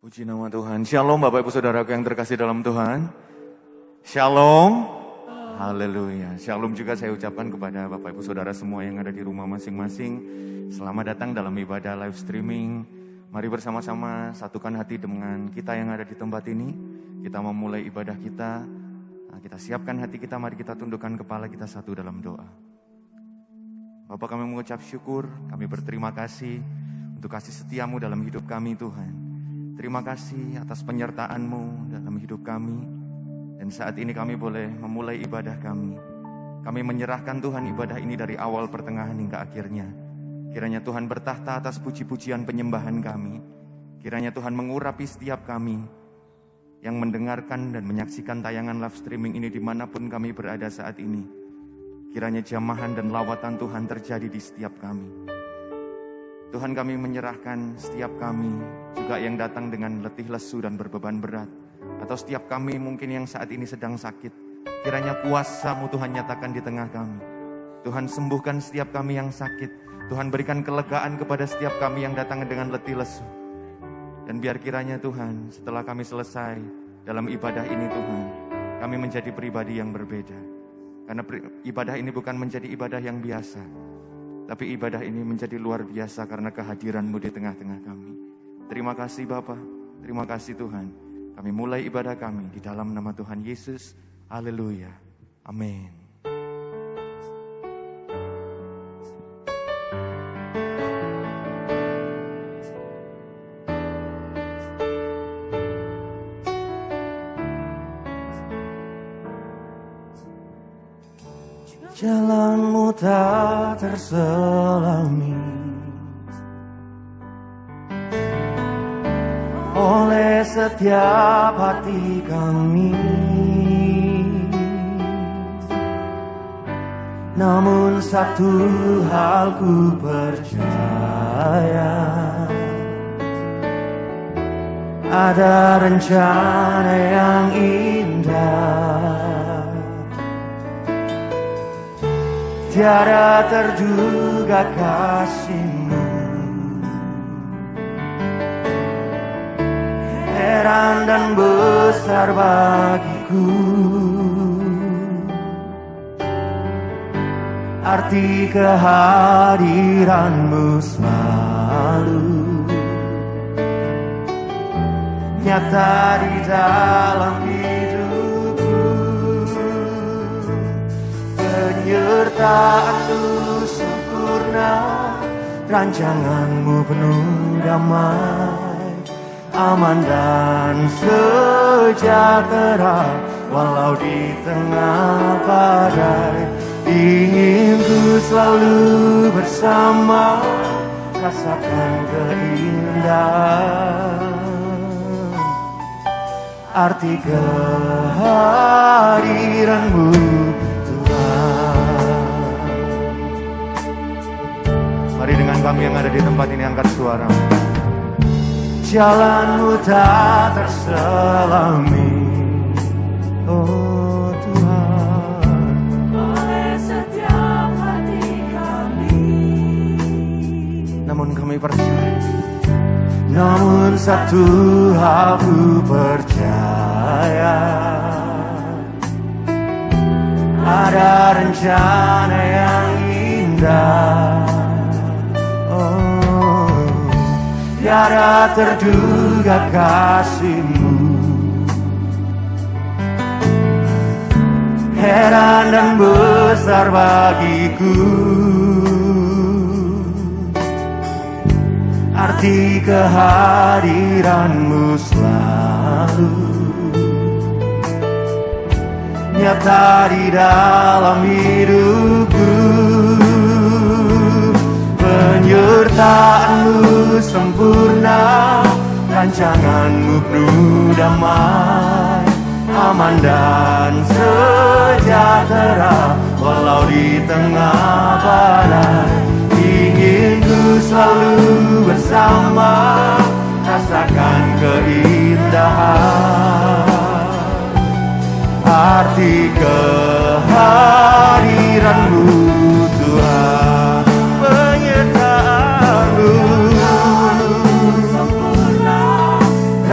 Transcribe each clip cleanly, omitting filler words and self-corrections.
Puji nama Tuhan. Shalom Bapak Ibu Saudaraku yang terkasih dalam Tuhan. Shalom. Haleluya. Shalom juga saya ucapkan kepada Bapak Ibu Saudara semua yang ada di rumah masing-masing. Selamat datang dalam ibadah live streaming. Mari bersama-sama satukan hati dengan kita yang ada di tempat ini. Kita memulai ibadah kita. Kita siapkan hati kita, mari kita tundukkan kepala kita satu dalam doa. Bapak, kami mengucap syukur, kami berterima kasih untuk kasih setiamu dalam hidup kami Tuhan. Terima kasih atas penyertaan-Mu dalam hidup kami. Dan saat ini kami boleh memulai ibadah kami. Kami menyerahkan Tuhan ibadah ini dari awal pertengahan hingga akhirnya. Kiranya Tuhan bertahta atas puji-pujian penyembahan kami. Kiranya Tuhan mengurapi setiap kami yang mendengarkan dan menyaksikan tayangan live streaming ini dimanapun kami berada saat ini. Kiranya jamahan dan lawatan Tuhan terjadi di setiap kami. Tuhan, kami menyerahkan setiap kami juga yang datang dengan letih lesu dan berbeban berat. Atau setiap kami mungkin yang saat ini sedang sakit. Kiranya kuasa-Mu Tuhan nyatakan di tengah kami. Tuhan, sembuhkan setiap kami yang sakit. Tuhan, berikan kelegaan kepada setiap kami yang datang dengan letih lesu. Dan biar kiranya Tuhan, setelah kami selesai dalam ibadah ini Tuhan, kami menjadi pribadi yang berbeda. Karena ibadah ini bukan menjadi ibadah yang biasa, tapi ibadah ini menjadi luar biasa karena kehadiran-Mu di tengah-tengah kami. Terima kasih Bapa, terima kasih Tuhan. Kami mulai ibadah kami di dalam nama Tuhan Yesus. Haleluya. Amin. Jalan-Mu tak terselami oleh setiap hati kami. Namun satu hal ku percaya, ada rencana yang indah. Tiada terduga kasih-Mu, heran dan besar bagiku. Arti kehadiran-Mu selalu nyata di dalam hidupku. Penyertaan-Mu sempurna, rancangan-Mu penuh damai, aman dan sejahtera walau di tengah badai. Ingin ku selalu bersama, rasakan keindahan arti kehadiran-Mu Tuhan. Mari dengan kami yang ada di tempat ini angkat suara. Jalan-Mu tak terselami, oh Tuhan, oleh setiap hati kami. namun kami percaya, namun satu hal ku percaya, ada rencana yang indah. Oh, tiada terduga kasih-Mu, heran dan besar bagiku. Arti kehadiran-Mu selalu nyata di dalam hidupku. Penyertaan-Mu sempurna, rancangan-Mu penuh damai, aman dan sejahtera walau di tengah badai. Ingin ku selalu bersama, rasakan keindahan arti kehadiran-Mu Tuhan. Penyertaan-Mu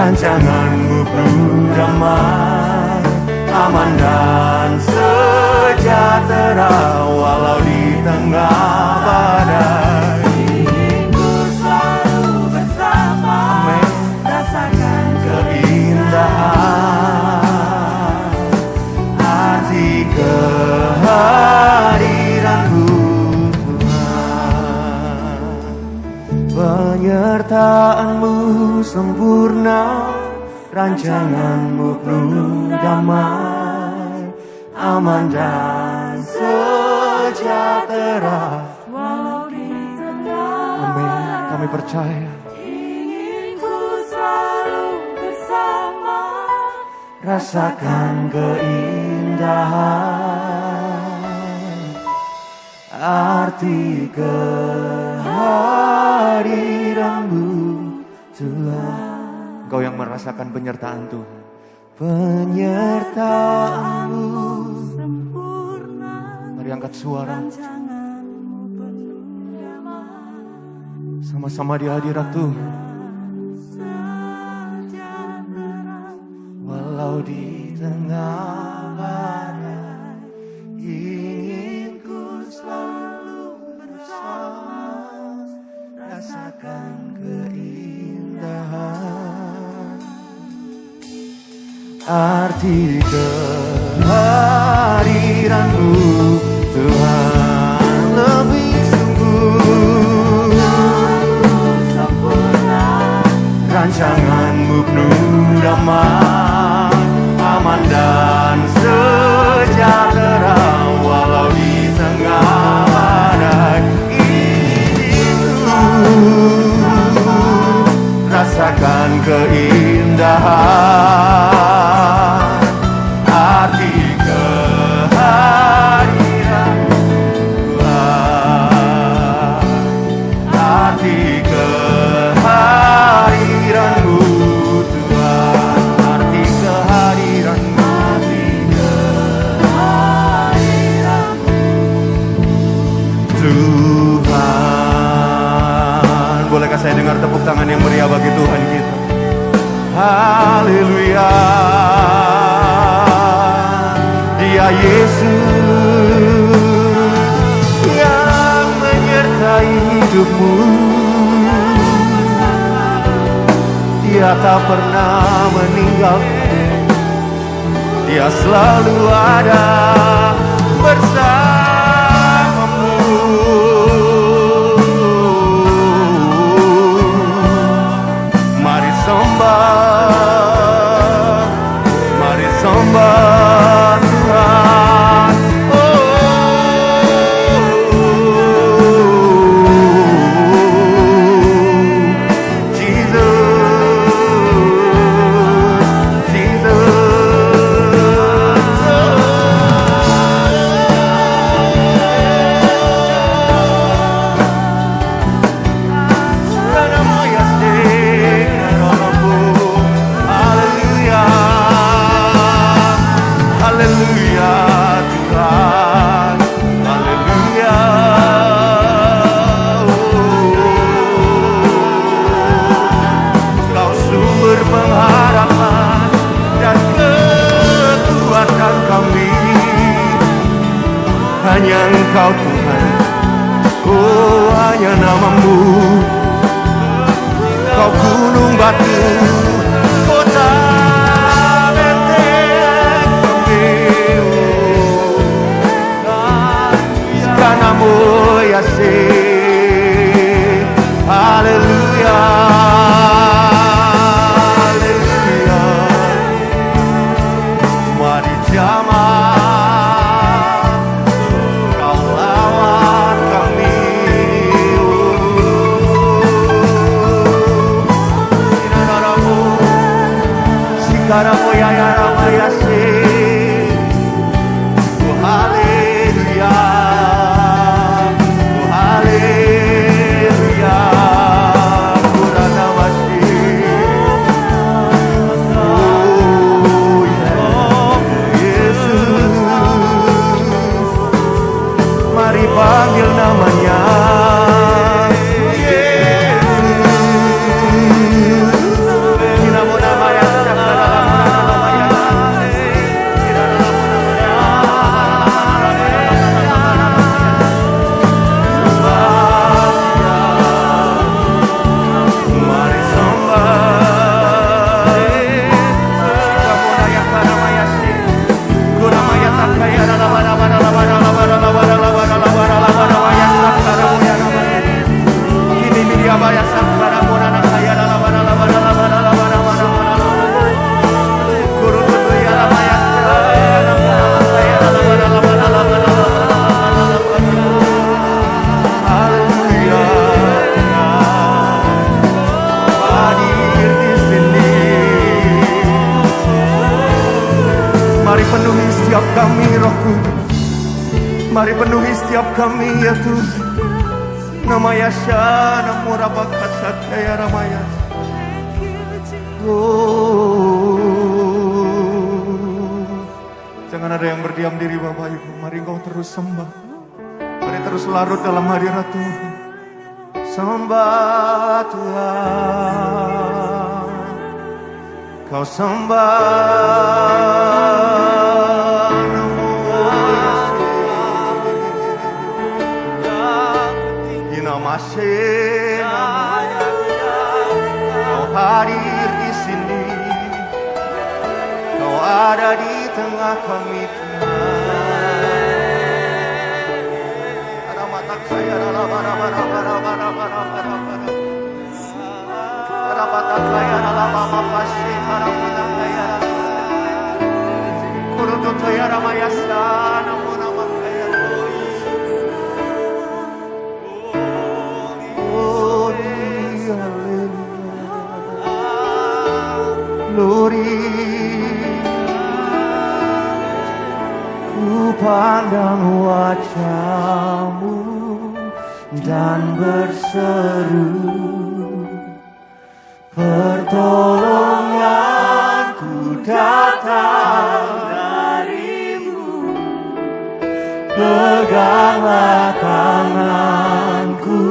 rancangan-Mu penuh damai, aman dan sejahtera walau di tengah badai. Ingin ku selalu bersama, Amin. rasakan Keindahan arti kehadiran-Mu Tuhan, penyertaan-Mu sempurna, rancangan-Mu penuh damai, aman dan sejahtera. walau di tengah Amin. Kami percaya ingin ku selalu bersama, rasakan keindahan arti kehadiran-Mu Tuhan. Engkau yang merasakan penyertaan Tuhan. Penyertaan-Mu sempurna, Mari angkat suara rancangan-Mu penuh damai, sama-sama di hadirat Tuhan. sejahtera. walau di tengah badai, ingin ku selalu bersama, rasakan keindahan arti kehadiran-Mu Tuhan, lebih sungguh Sempurna, rancangan-Mu penuh damai, aman dan sejahtera walau di tengah badai. Ingin ku rasakan keindahan arti kehadiran Tuhan, arti kehadiran-Mu Tuhan, arti kehadiran-Mu, arti kehadiran-Mu Tuhan. Bolehkah saya dengar tepuk tangan yang meriah bagi Tuhan kita? Haleluya, Dia Yesus yang menyertai hidupmu. Dia tak pernah meninggalkan, Dia selalu ada bersamamu. Mari sembah, mari sembah Tuhan. Pengharapan dan kekuatan kami, hanya Engkau Tuhan, oh hanya nama-Mu, Kau gunung batu, kota benteng kami, karena-Mu Yesus, haleluya. Panggil namanya Yesus, namo nama setiap kami, Roh Kudus. Mari penuhi setiap kami ya Tuhan. Nama Yasha, Namo Rabakata Kaya Ramaya. Jangan ada yang berdiam diri Bapak Ibu. Mari Engkau terus sembah. Mari terus larut dalam hadirat Tuhan. Sembah Tuhan. Kau sembah Namo Masih Kau hadir di sini, Kau ada di tengah kami Tuhan. Ada mata saya, ada mata saya, ada mama pasti, ada mata saya, kurutu saya, ada mayasa, namun nama saya. Glory, ku pandang wajah-Mu dan berseru, pertolonganku datang dari-Mu, peganglah tanganku,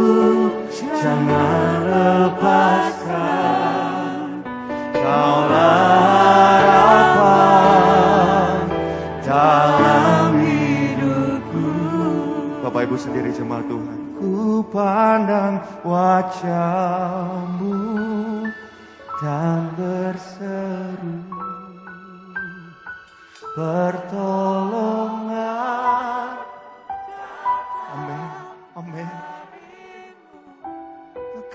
jangan lepaskan. Kaulah harapan dalam hidupku. Bapak Ibu sendiri jemaat Tuhan. Ku pandang wajah-Mu dan berseru, pertolongan. Amin, amin.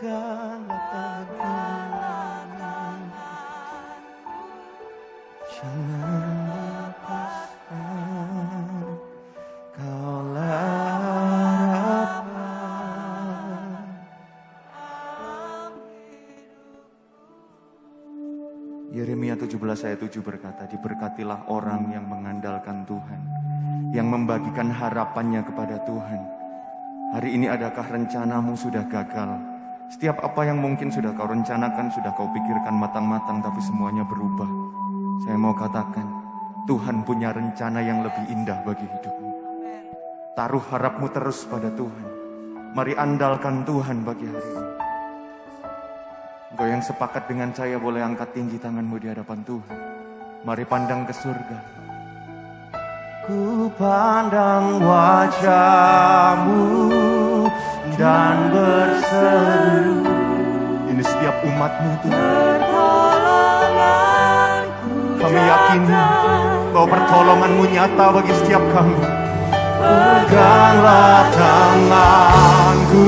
Peganglah tanganku, jangan lepaskan. Kaulah harapan. Yeremia 17 ayat 7 berkata, diberkatilah orang yang mengandalkan Tuhan, yang membagikan harapannya kepada Tuhan. Hari ini adakah rencanamu sudah gagal? Setiap apa yang mungkin sudah kau rencanakan, sudah kau pikirkan matang-matang, tapi semuanya berubah. Saya mau katakan, Tuhan punya rencana yang lebih indah bagi hidupmu. Taruh harapmu terus pada Tuhan. Mari andalkan Tuhan bagi hari ini. Engkau yang sepakat dengan saya boleh angkat tinggi tanganmu di hadapan Tuhan. Mari pandang ke surga. Ku pandang wajah-Mu dan berseru. Ini setiap umat-Mu Tuhan. Kami yakin bahwa pertolongan-Mu nyata bagi setiap kami. Peganglah tanganku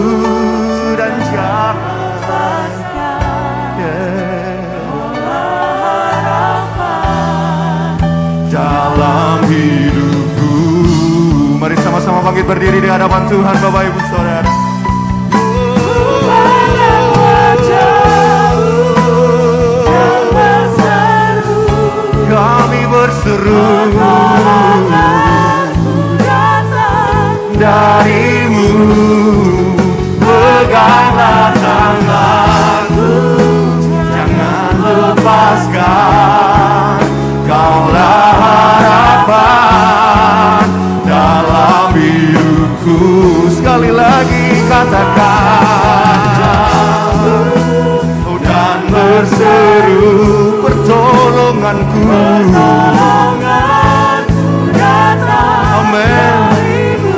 dan jangan harapan dalam hidupku. Mari sama-sama bangkit berdiri di hadapan Tuhan, Bapak Ibu Saudara. Kami berseru dari-Mu, peganglah tanganku, jangan lepaskan. Kaulah harapan dalam hidupku. Sekali lagi katakan, dan berseru, pertolonganku datang. Amin,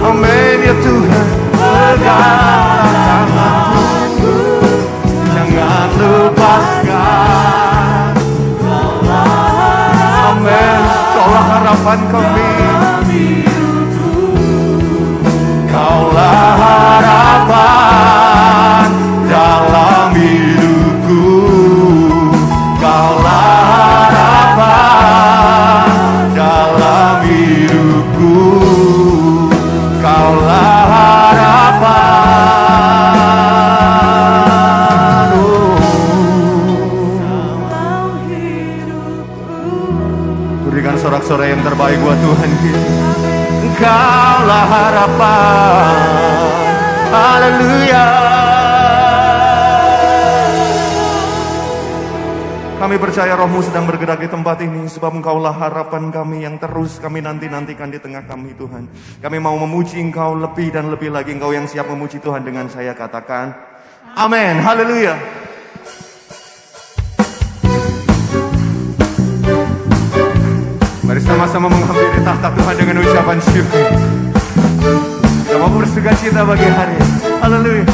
amin ya Tuhan. Peganglah tanganku, jangan lepaskan. Amin, Kaulah harapan kami. Kaulah harapan dalam hidupku. Kaulah harapan dalam hidupku. Kaulah harapan dalam hidupku. Berikan sorak-sorai yang terbaik buat Tuhan kita. Engkaulah harapan. Haleluya. Kami percaya Roh-Mu sedang bergerak di tempat ini, sebab Engkaulah harapan kami yang terus kami nanti-nantikan di tengah kami, Tuhan. Kami mau memuji Engkau lebih dan lebih lagi. Engkau yang siap memuji Tuhan dengan saya katakan amin. Haleluya. Mari sama-sama menghampiri tahta Tuhan dengan ucapan syukur. Kita mau bersuka cita bagi hari ini. Haleluya.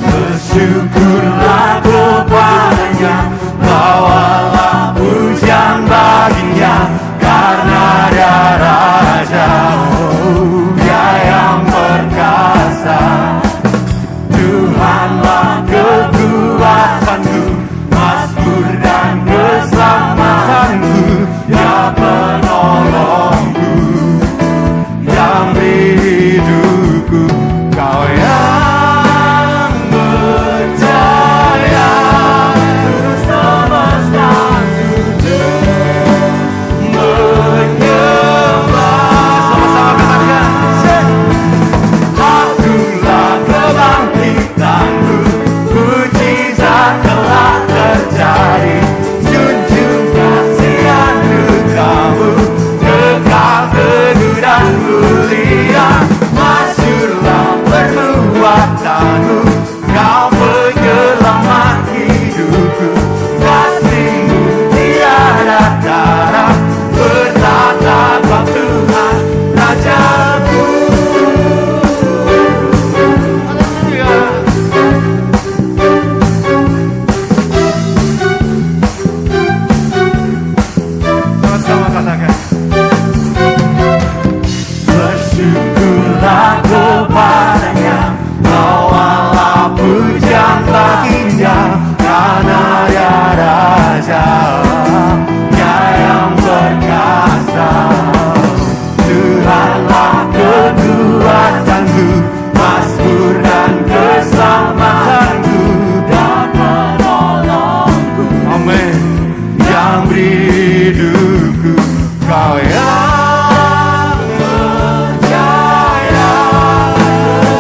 Bersyukurlah kepadanya, bawalah pujian baginya, karena dia Raja, Dia yang perkasa. Tuhanlah kekuatanku, mazmur dan keselamatanku, Dia penolongku, yang beri hidupku. Kau yang percaya, terus semesta sujud menyembah. Sama-sama katakan, akulah kebangkitanmu, mujizat telah terjadi, junjung kasihan kamu, kekal teguh dan mulia. Masyurlah perbuatanmu, Kau penyelamat hidupku, kasih-Mu tiada tara, bertatap Tuhan Rajaku. Sama-sama katakan, bersyukurlah kepadanya, bawalah pujian baginya, karena Dia Raja, Dia yang perkasa. Tuhanlah kekuatanku, mazmur dan keselamatanku, dan penolongku. Amin. Yang beri hidupku. Kau yang percaya,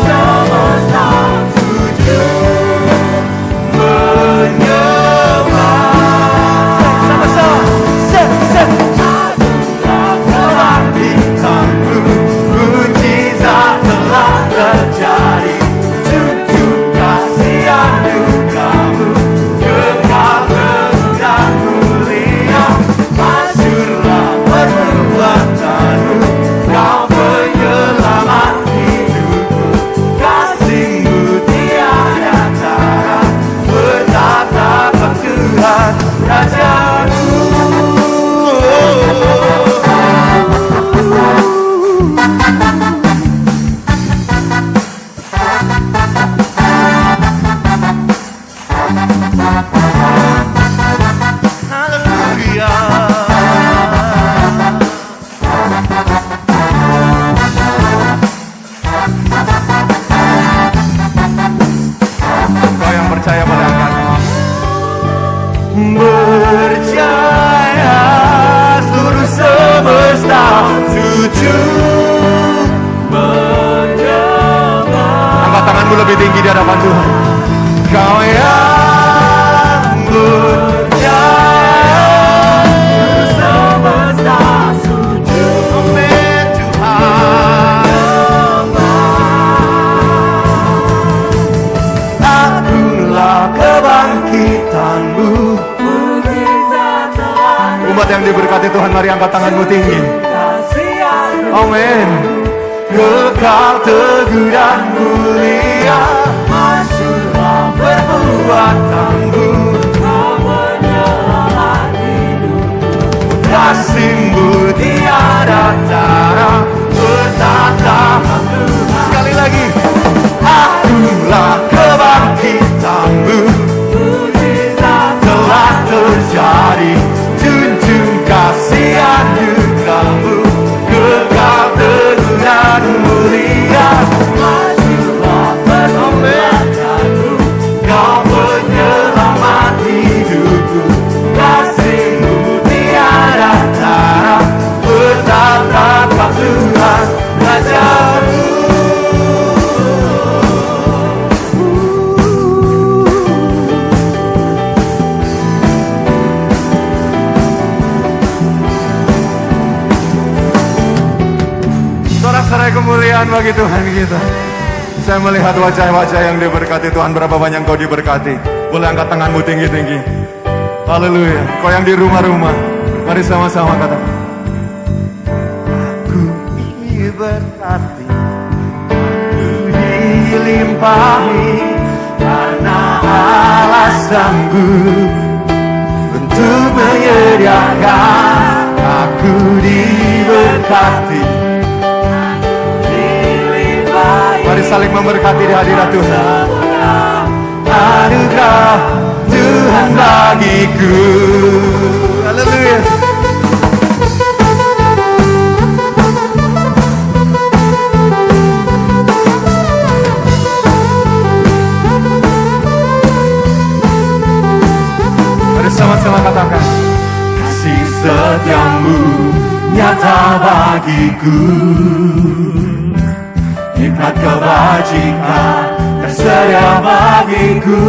semesta sujud menyembah. Sama-sama. Akulah kebangkitanmu, mujizat telah terjadi, junjung kasihan kamu, kekal teguh dan mulia. Masyurlah perbuatanmu, Kau penyelamat hidupku, kasih-Mu tiada tara, bertatap Tuhan Rajaku. Haleluya. Kau yang percaya pada angkat. Percaya seluruh semesta sujud menyembah. Angkat tanganmu lebih tinggi di hadapan Tuhan. Kau yang percaya seluruh semesta sujud. Amin Tuhan. Akulah kebangkitanmu, mujizat telah. Umat yang diberkati Tuhan, mari angkat tanganmu tinggi. Amin. Kekal teguh dan mulia, masyurlah perbuatanmu, Kau menyelamat hidupku, kasih-Mu tiada tara, bertatap Tuhan. Sekali lagi, akulah kebangkitanmu, mujizat telah terjadi, kemuliaan bagi Tuhan kita. Saya melihat wajah-wajah yang diberkati Tuhan. Berapa banyak kau diberkati? Boleh angkat tanganmu tinggi-tinggi. Haleluya. Kau yang di rumah-rumah, mari sama-sama katakan. Aku diberkati, aku dilimpahi, karena Allah sanggup untuk menyediakan. Aku diberkati, Mari saling memberkati di hadirat Tuhan. anugerah Tuhan bagiku. Haleluya. Mari sama-sama katakan. Kasih setiamu nyata bagiku, hikmat kebajikan tersedia bagiku.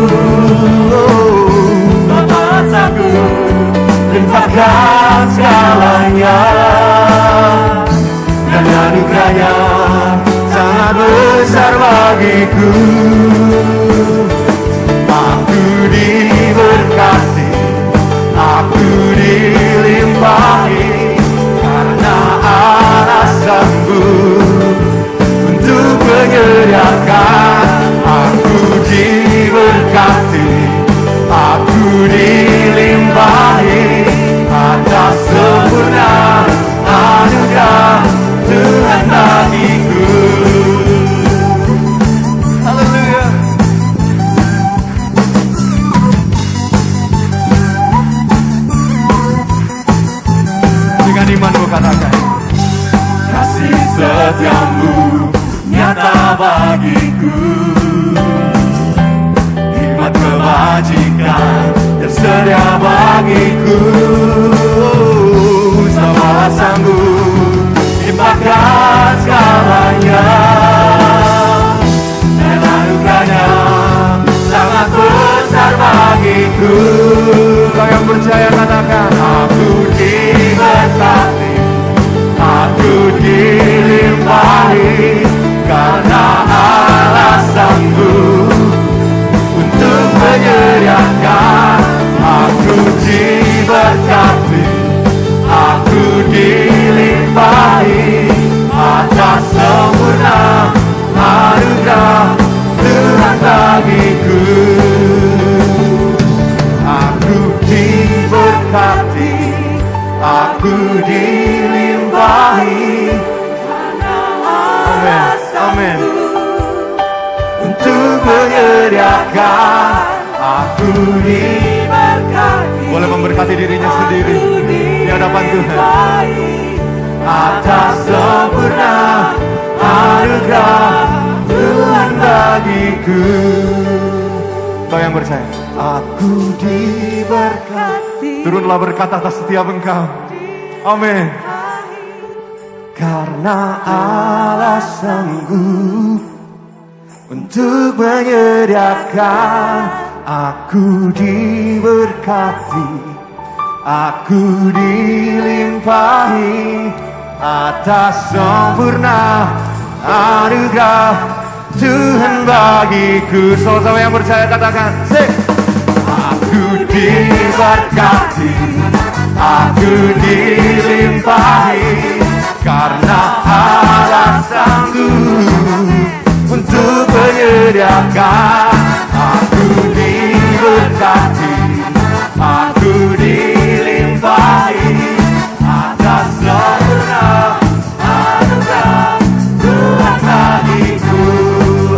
Bapa sanggup limpahkan segalanya, dan anugerahnya sangat besar bagiku. Aku diberkati, aku dilimpahi, karena Allah sanggup untuk menyediakan. Aku diberkati, aku dilimpahi, atas sempurna anugerah Tuhan bagiku. Haleluya. Dengan imanmu katakan. Kasih setiamu nyata bagiku, hikmat kebajikan tersedia bagiku. Sama sanggup limpahkan segalanya, dan anugerahnya sangat besar bagiku. Kau yang percaya katakan. Aku diberkati, aku dilimpahi, karena Allah sanggup untuk menyediakan. Aku diberkati, aku dilimpahi, atas sempurna anugerah Tuhan bagiku. Aku diberkati, aku dilimpahi, Amin. Amin. untuk menyediakan. Aku diberkati, Boleh memberkati dirinya sendiri di hadapan Tuhan. atas sempurna anugerah Tuhan bagiku. Kau yang percaya. Aku diberkati, Turunlah berkat atas setiap engkau. Amin. karena Allah sanggup untuk menyediakan. Aku diberkati, aku dilimpahi, atas sempurna anugerah Tuhan bagiku. Sama-sama yang percaya katakan. Aku diberkati, aku dilimpahi, karena Allah sanggup untuk menyediakan. Aku diberkati, aku dilimpahi, atas sempurna anugerah Tuhan bagiku.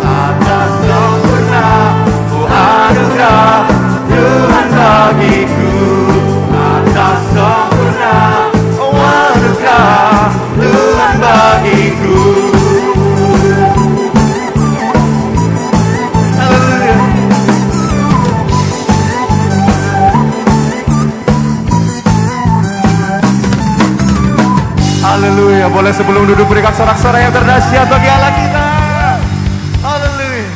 Atas sempurna anugerah Tuhan bagiku. Atas sempurna anugerah Tuhan bagiku. Haleluya. Boleh sebelum duduk berikan sorak-sorai yang terdahsyat bagi Allah kita. Haleluya.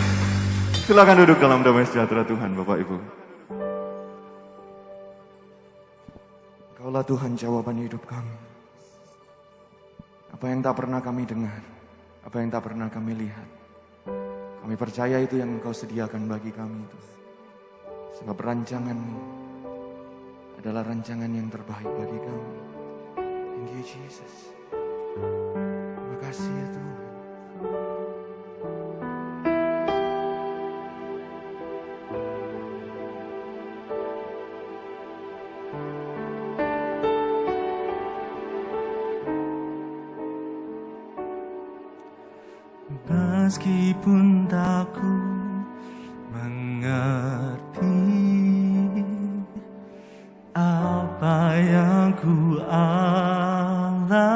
Silakan duduk dalam damai sejahtera Tuhan, Bapak Ibu. Kaulah Tuhan jawaban hidup kami. Apa yang tak pernah kami dengar, Apa yang tak pernah kami lihat, kami percaya itu yang Engkau sediakan bagi kami itu. Sebab rancangan-Mu adalah rancangan yang terbaik bagi kami. Thank you Jesus. Terima kasih ya Tuhan. Meskipun tak ku mengerti apa yang ku alami,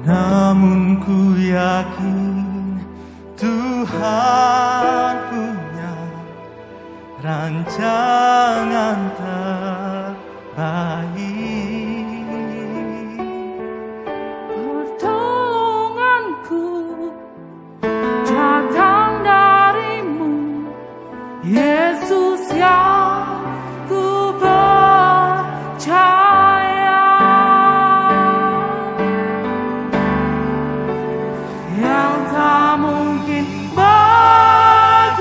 namun ku yakin Tuhan punya rancangan terbaik. Datang darimu, Yesus yang ku percaya, yang tak mungkin bagiku,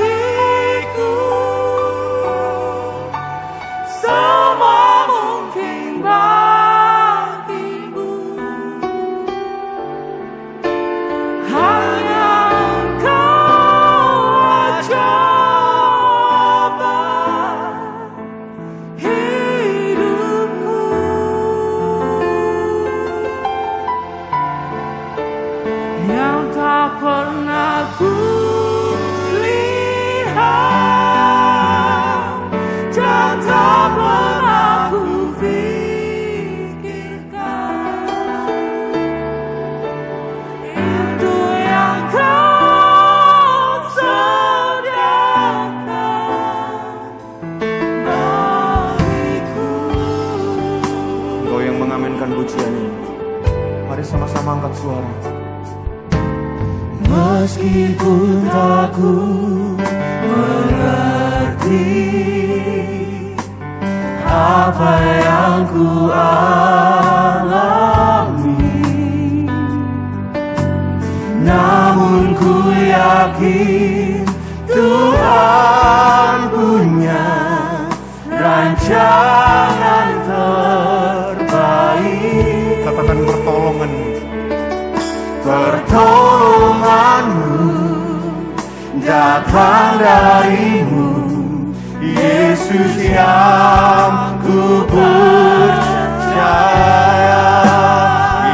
semua mungkin bagimu. Hanya yang tak pernah ku lihat dan tak pernah ku pikirkan, itu yang Kau sediakan bagiku. Engkau yang mengaminkan pujian ini. Mari sama-sama angkat suara. Meskipun tak ku mengerti apa yang ku alami, namun ku yakin Tuhan punya rancangan terbaik. Katakan pertolongan-Mu. Pertolongan-Mu datang darimu, Yesus yang ku percaya,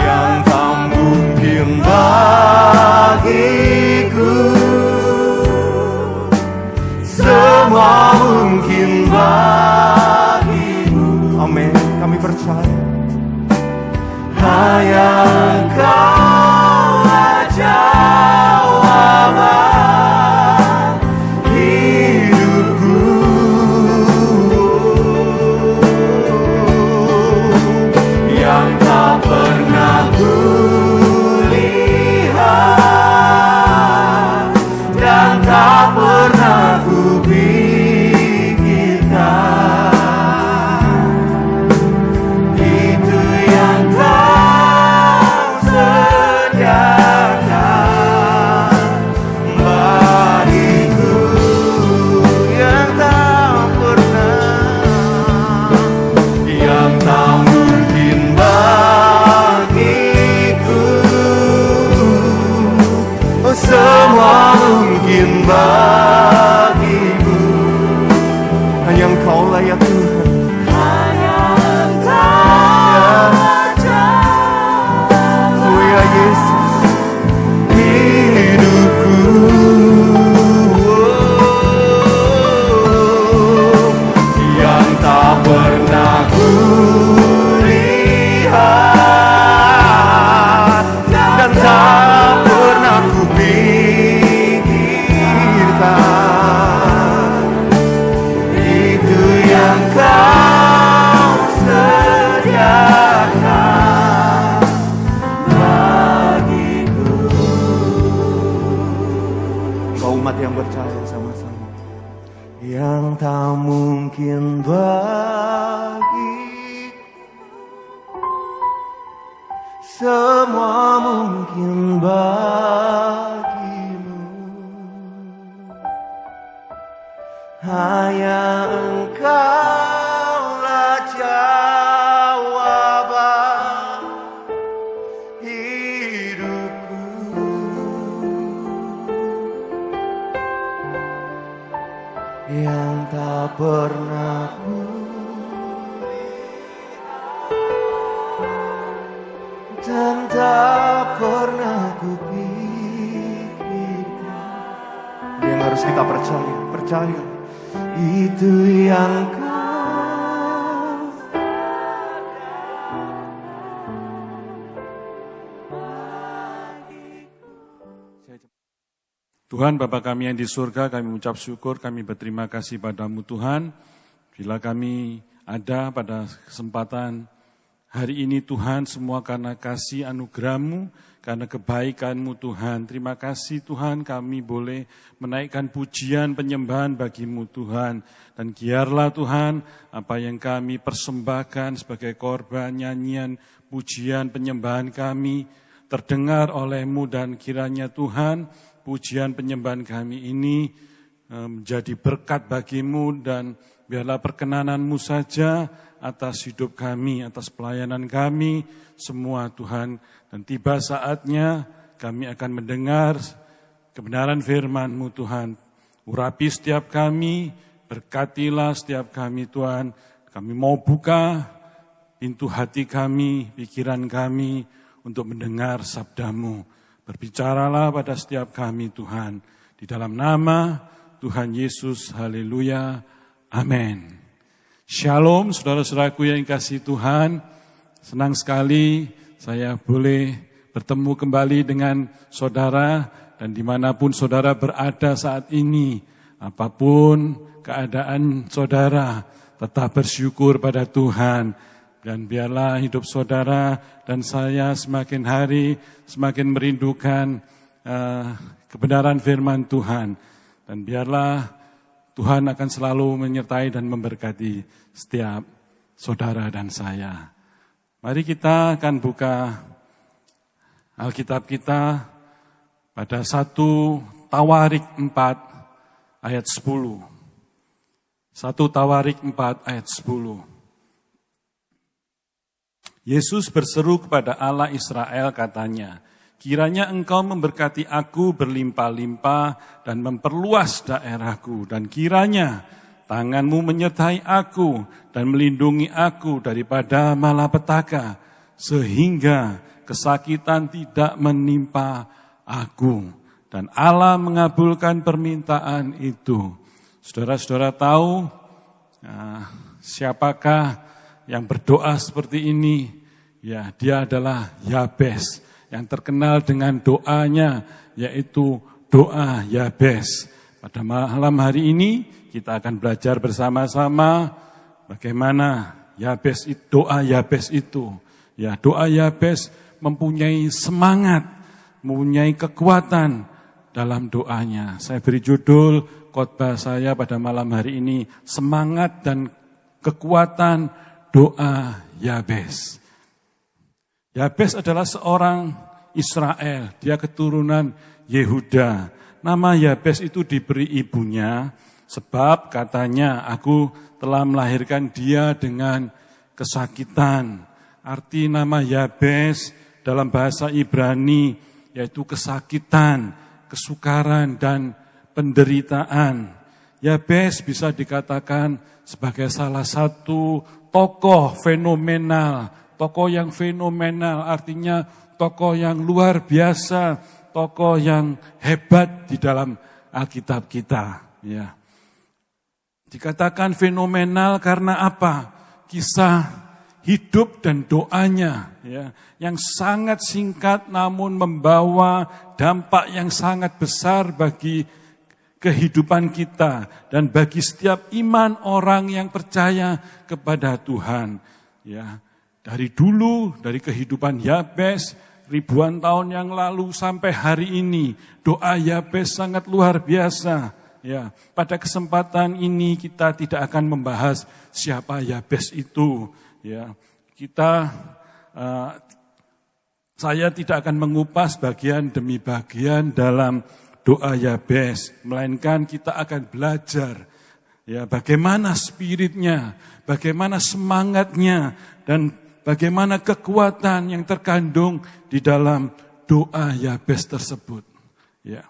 yang tak mungkin bagiku, semua mungkin bagimu. Amin. Kami percaya. Hanya Engkaulah jawaban hidupku, yang tak pernah ku lihat dan tak pernah ku pikirkan, itu yang Kau sediakan bagiku, yang tak mungkin bagiku, oh, semua mungkin bagimu. Hanya Engkau-lah ya Tuhan. Hanya Engkau saja, Oh ya Yesus. hidupku, yang tak pernah ku lihat dan tak pernah ku pikirkan, itu yang Kau sediakan bagiku. Kau umat yang percaya sama-sama. Yang tak mungkin bagi semua mungkin bagimu. Hanya Engkaulah jawaban hidupku. Yang tak pernah ku dan tak pernah kupikirkan. Yang harus kita percaya. Itu yang kau. Tuhan Bapa kami yang di surga, kami mengucap syukur, kami berterima kasih padamu Tuhan. Bila kami ada pada kesempatan hari ini Tuhan, semua karena kasih anugerah-Mu, karena kebaikan-Mu Tuhan. Terima kasih Tuhan, kami boleh menaikkan pujian penyembahan bagi-Mu Tuhan. Dan biarlah Tuhan, apa yang kami persembahkan sebagai korban nyanyian, pujian, penyembahan kami, terdengar oleh-Mu dan kiranya Tuhan, pujian penyembahan kami ini menjadi berkat bagi-Mu dan biarlah perkenanan-Mu saja atas hidup kami, atas pelayanan kami, semua Tuhan. Dan tiba saatnya kami akan mendengar kebenaran firman-Mu Tuhan. Urapi setiap kami, berkatilah setiap kami Tuhan. Kami mau buka pintu hati kami, pikiran kami untuk mendengar sabda-Mu. Berbicaralah pada setiap kami Tuhan. Di dalam nama Tuhan Yesus, haleluya, amin. Shalom saudara-saudaraku yang kasih Tuhan. Senang sekali saya boleh bertemu kembali dengan saudara. Dan dimanapun saudara berada saat ini, apapun keadaan saudara, tetap bersyukur pada Tuhan. Dan biarlah hidup saudara dan saya semakin hari semakin merindukan kebenaran firman Tuhan. Dan biarlah Tuhan akan selalu menyertai dan memberkati setiap saudara dan saya. Mari kita akan buka Alkitab kita pada 1 Tawarik 4 ayat 10. 1 Tawarik 4 ayat 10. Yesus berseru kepada Allah Israel katanya, kiranya engkau memberkati aku berlimpah-limpah dan memperluas daerahku. Dan kiranya tanganmu menyertai aku dan melindungi aku daripada malapetaka. Sehingga kesakitan tidak menimpa aku. Dan Allah mengabulkan permintaan itu. Saudara-saudara tahu siapakah yang berdoa seperti ini? Ya, dia adalah Yabes, yang terkenal dengan doanya, yaitu doa Yabes. Pada malam hari ini, kita akan belajar bersama-sama bagaimana doa Yabes itu. Ya, doa Yabes mempunyai semangat, mempunyai kekuatan dalam doanya. Saya beri judul khotbah saya pada malam hari ini, semangat dan kekuatan doa Yabes. Yabes adalah seorang Israel, dia keturunan Yehuda. Nama Yabes itu diberi ibunya sebab katanya aku telah melahirkan dia dengan kesakitan. Arti nama Yabes dalam bahasa Ibrani yaitu kesakitan, kesukaran dan penderitaan. Yabes bisa dikatakan sebagai salah satu tokoh fenomenal, tokoh yang fenomenal artinya tokoh yang luar biasa, tokoh yang hebat di dalam Alkitab kita. Ya. Dikatakan fenomenal karena apa? Kisah hidup dan doanya ya, yang sangat singkat namun membawa dampak yang sangat besar bagi kehidupan kita dan bagi setiap iman orang yang percaya kepada Tuhan. Ya, dari dulu, dari kehidupan Yabes, ribuan tahun yang lalu sampai hari ini, doa Yabes sangat luar biasa. Ya, pada kesempatan ini kita tidak akan membahas siapa Yabes itu. Ya, kita Saya tidak akan mengupas bagian demi bagian dalam doa Yabes, melainkan kita akan belajar ya bagaimana spiritnya, bagaimana semangatnya, dan bagaimana kekuatan yang terkandung di dalam doa Yabes tersebut. Ya,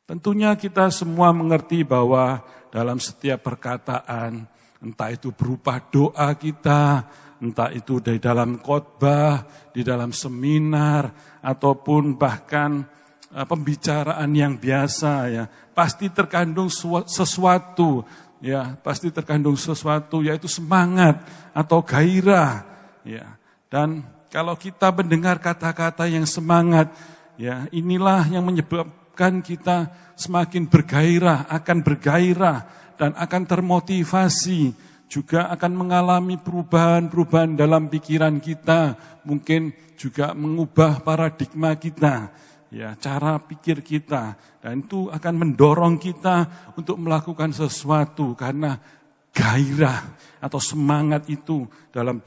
tentunya kita semua mengerti bahwa dalam setiap perkataan, entah itu berupa doa kita, entah itu dari dalam khotbah, di dalam seminar, ataupun bahkan pembicaraan yang biasa, ya pasti terkandung sesuatu, ya pasti terkandung sesuatu, yaitu semangat atau gairah, ya. Dan kalau kita mendengar kata-kata yang semangat, ya inilah yang menyebabkan kita semakin bergairah, akan bergairah dan akan termotivasi, juga akan mengalami perubahan-perubahan dalam pikiran kita, mungkin juga mengubah paradigma kita, ya cara pikir kita, dan itu akan mendorong kita untuk melakukan sesuatu karena gairah atau semangat itu dalam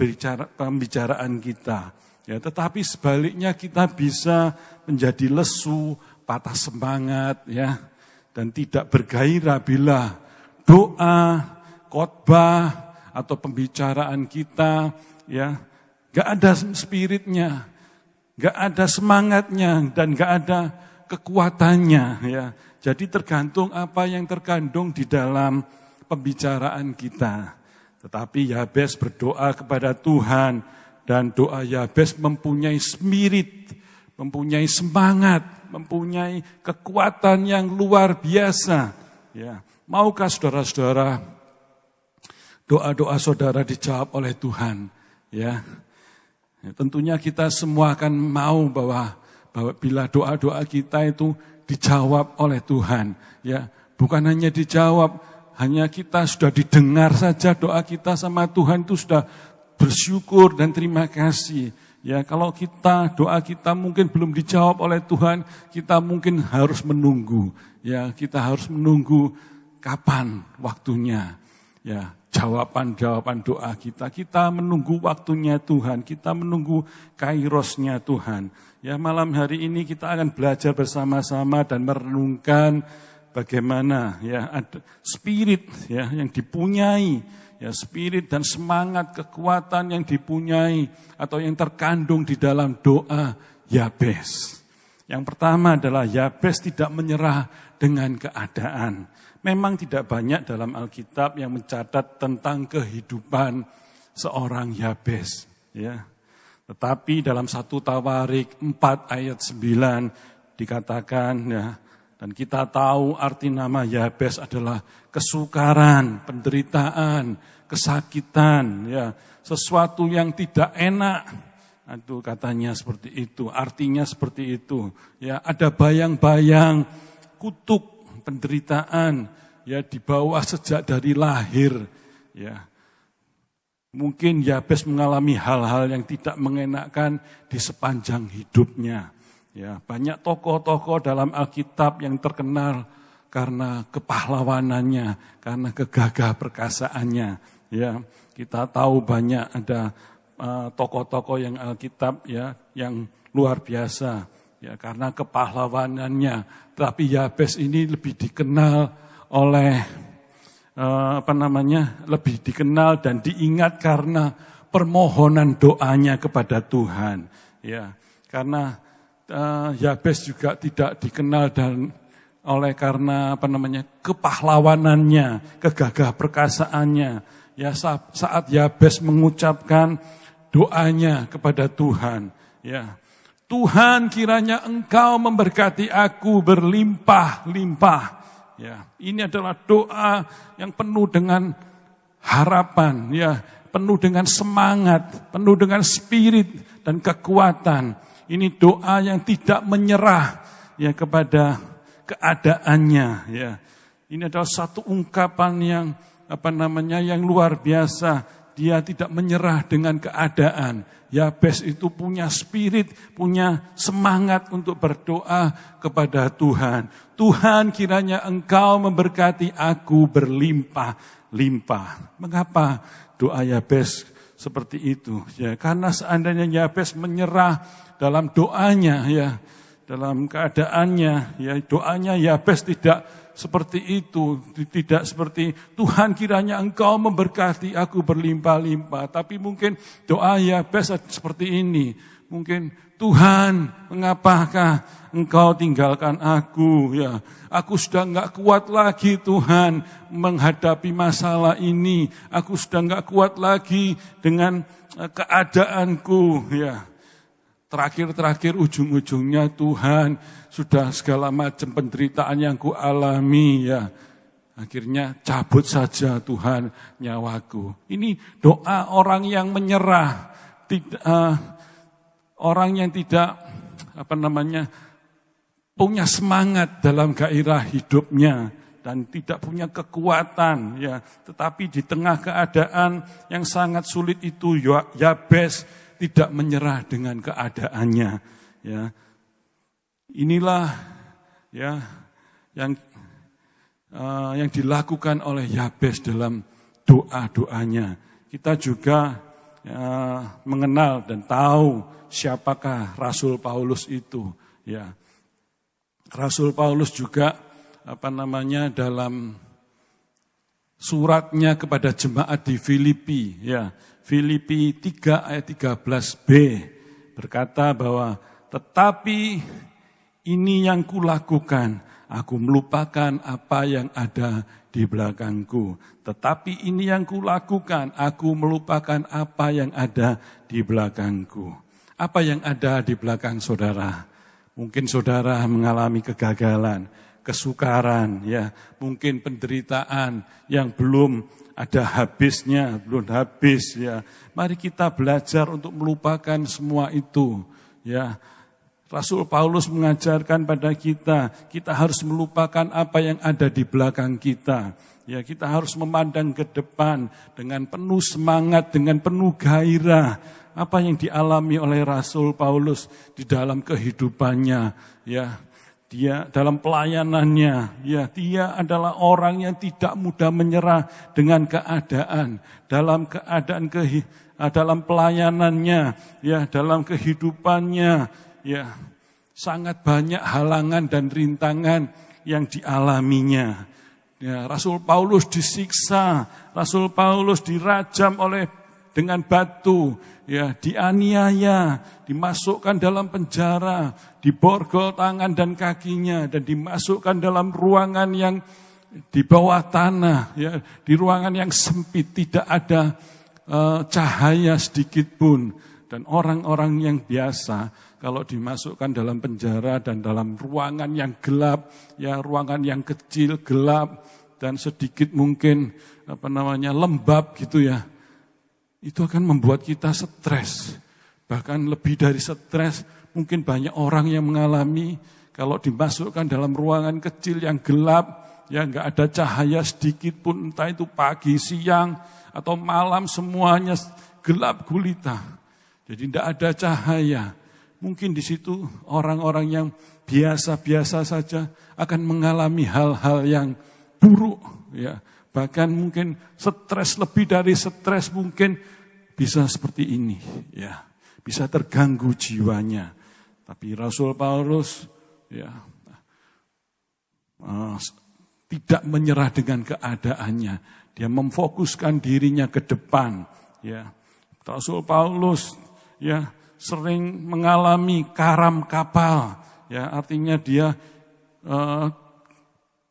pembicaraan kita. Ya, tetapi sebaliknya kita bisa menjadi lesu, patah semangat, ya, dan tidak bergairah bila doa, khotbah atau pembicaraan kita, ya, gak ada spiritnya, gak ada semangatnya, dan gak ada kekuatannya, ya. Jadi tergantung apa yang terkandung di dalam pembicaraan kita. Tetapi Yabes berdoa kepada Tuhan, dan doa Yabes mempunyai spirit, mempunyai semangat, mempunyai kekuatan yang luar biasa. Ya, maukah saudara-saudara doa-doa saudara dijawab oleh Tuhan? Ya, tentunya kita semua akan mau bahwa bila doa-doa kita itu dijawab oleh Tuhan. Ya, bukan hanya dijawab, hanya kita sudah didengar saja doa kita sama Tuhan itu sudah bersyukur dan terima kasih. Ya, kalau doa kita mungkin belum dijawab oleh Tuhan, kita mungkin harus menunggu. Ya, kita harus menunggu kapan waktunya. Ya, jawaban doa kita. Kita menunggu waktunya Tuhan, kita menunggu kairosnya Tuhan. Ya, malam hari ini kita akan belajar bersama-sama dan merenungkan bagaimana ya ada spirit ya yang dipunyai, ya spirit dan semangat kekuatan yang dipunyai atau yang terkandung di dalam doa Yabes. Yang pertama adalah Yabes tidak menyerah dengan keadaan. Memang tidak banyak dalam Alkitab yang mencatat tentang kehidupan seorang Yabes, ya. Tetapi dalam 1 Tawarik 4 ayat 9 dikatakan, ya, dan kita tahu arti nama Yabes adalah kesukaran, penderitaan, kesakitan, ya, sesuatu yang tidak enak. Itu katanya seperti itu, artinya seperti itu. Ya, ada bayang-bayang kutuk, penderitaan, ya dibawa sejak dari lahir, ya. Mungkin Yabes mengalami hal-hal yang tidak mengenakkan di sepanjang hidupnya. Ya, banyak tokoh-tokoh dalam Alkitab yang terkenal karena kepahlawanannya, karena kegagah perkasaannya. Ya, kita tahu banyak ada tokoh-tokoh yang Alkitab ya yang luar biasa ya karena kepahlawanannya. Tapi Yabes ini lebih dikenal oleh lebih dikenal dan diingat karena permohonan doanya kepada Tuhan. Ya, karena Yabes juga tidak dikenal dan karena kepahlawanannya, kegagah perkasaannya. Ya, saat Yabes mengucapkan doanya kepada Tuhan, ya, Tuhan kiranya Engkau memberkati aku berlimpah-limpah. Ya, ini adalah doa yang penuh dengan harapan, ya, penuh dengan semangat, penuh dengan spirit dan kekuatan. Ini doa yang tidak menyerah ya kepada keadaannya, ya. Ini adalah satu ungkapan yang yang luar biasa. Dia tidak menyerah dengan keadaan. Yabes itu punya spirit, punya semangat untuk berdoa kepada Tuhan. Tuhan kiranya Engkau memberkati aku berlimpah-limpah. Mengapa doa Yabes seperti itu. Ya, karena seandainya Yabes menyerah dalam doanya, ya, dalam keadaannya, ya, doanya Yabes tidak seperti itu, tidak seperti Tuhan kiranya Engkau memberkati aku berlimpah-limpah. Tapi mungkin doa Yabes seperti ini. Mungkin Tuhan, mengapakah Engkau tinggalkan aku? Ya, aku sudah enggak kuat lagi Tuhan menghadapi masalah ini. Aku sudah enggak kuat lagi dengan keadaanku. Ya, terakhir ujung-ujungnya Tuhan sudah segala macam penderitaan yang ku alami. Ya, akhirnya cabut saja Tuhan nyawaku. Ini doa orang yang menyerah. Orang yang tidak punya semangat dalam gairah hidupnya dan tidak punya kekuatan, ya. Tetapi di tengah keadaan yang sangat sulit itu, Yabes tidak menyerah dengan keadaannya, ya. Inilah, ya, yang dilakukan oleh Yabes dalam doa-doanya. Kita juga mengenal dan tahu siapakah Rasul Paulus itu, ya. Rasul Paulus juga dalam suratnya kepada jemaat di Filipi, ya, Filipi 3 ayat 13b berkata bahwa tetapi ini yang kulakukan, aku melupakan apa yang ada di belakangku. Tetapi ini yang kulakukan, aku melupakan apa yang ada di belakangku. Apa yang ada di belakang saudara? Mungkin saudara mengalami kegagalan, kesukaran, ya, mungkin penderitaan yang belum ada habisnya, belum habis, ya. Mari kita belajar untuk melupakan semua itu, ya. Rasul Paulus mengajarkan pada kita harus melupakan apa yang ada di belakang kita. Ya, kita harus memandang ke depan dengan penuh semangat, dengan penuh gairah. Apa yang dialami oleh Rasul Paulus di dalam kehidupannya, ya, dia dalam pelayanannya, ya, dia adalah orang yang tidak mudah menyerah dengan keadaan, dalam dalam pelayanannya, ya, dalam kehidupannya, ya, sangat banyak halangan dan rintangan yang dialaminya. Ya, Rasul Paulus disiksa, Rasul Paulus dirajam dengan batu, ya, dianiaya, dimasukkan dalam penjara, diborgol tangan dan kakinya, dan dimasukkan dalam ruangan yang di bawah tanah, ya, di ruangan yang sempit, tidak ada cahaya sedikit pun. Dan orang-orang yang biasa, kalau dimasukkan dalam penjara dan dalam ruangan yang gelap, ya, ruangan yang kecil, gelap, dan sedikit mungkin lembab gitu, ya, itu akan membuat kita stres. Bahkan lebih dari stres, mungkin banyak orang yang mengalami kalau dimasukkan dalam ruangan kecil yang gelap, ya, enggak ada cahaya sedikit pun, entah itu pagi, siang, atau malam, semuanya gelap gulita. Jadi tidak ada cahaya. Mungkin di situ orang-orang yang biasa-biasa saja akan mengalami hal-hal yang buruk, ya. Bahkan mungkin stres, lebih dari stres, mungkin bisa seperti ini, ya, bisa terganggu jiwanya. Tapi Rasul Paulus, ya, tidak menyerah dengan keadaannya. Dia memfokuskan dirinya ke depan, ya. Rasul Paulus, ya, sering mengalami karam kapal, ya, artinya dia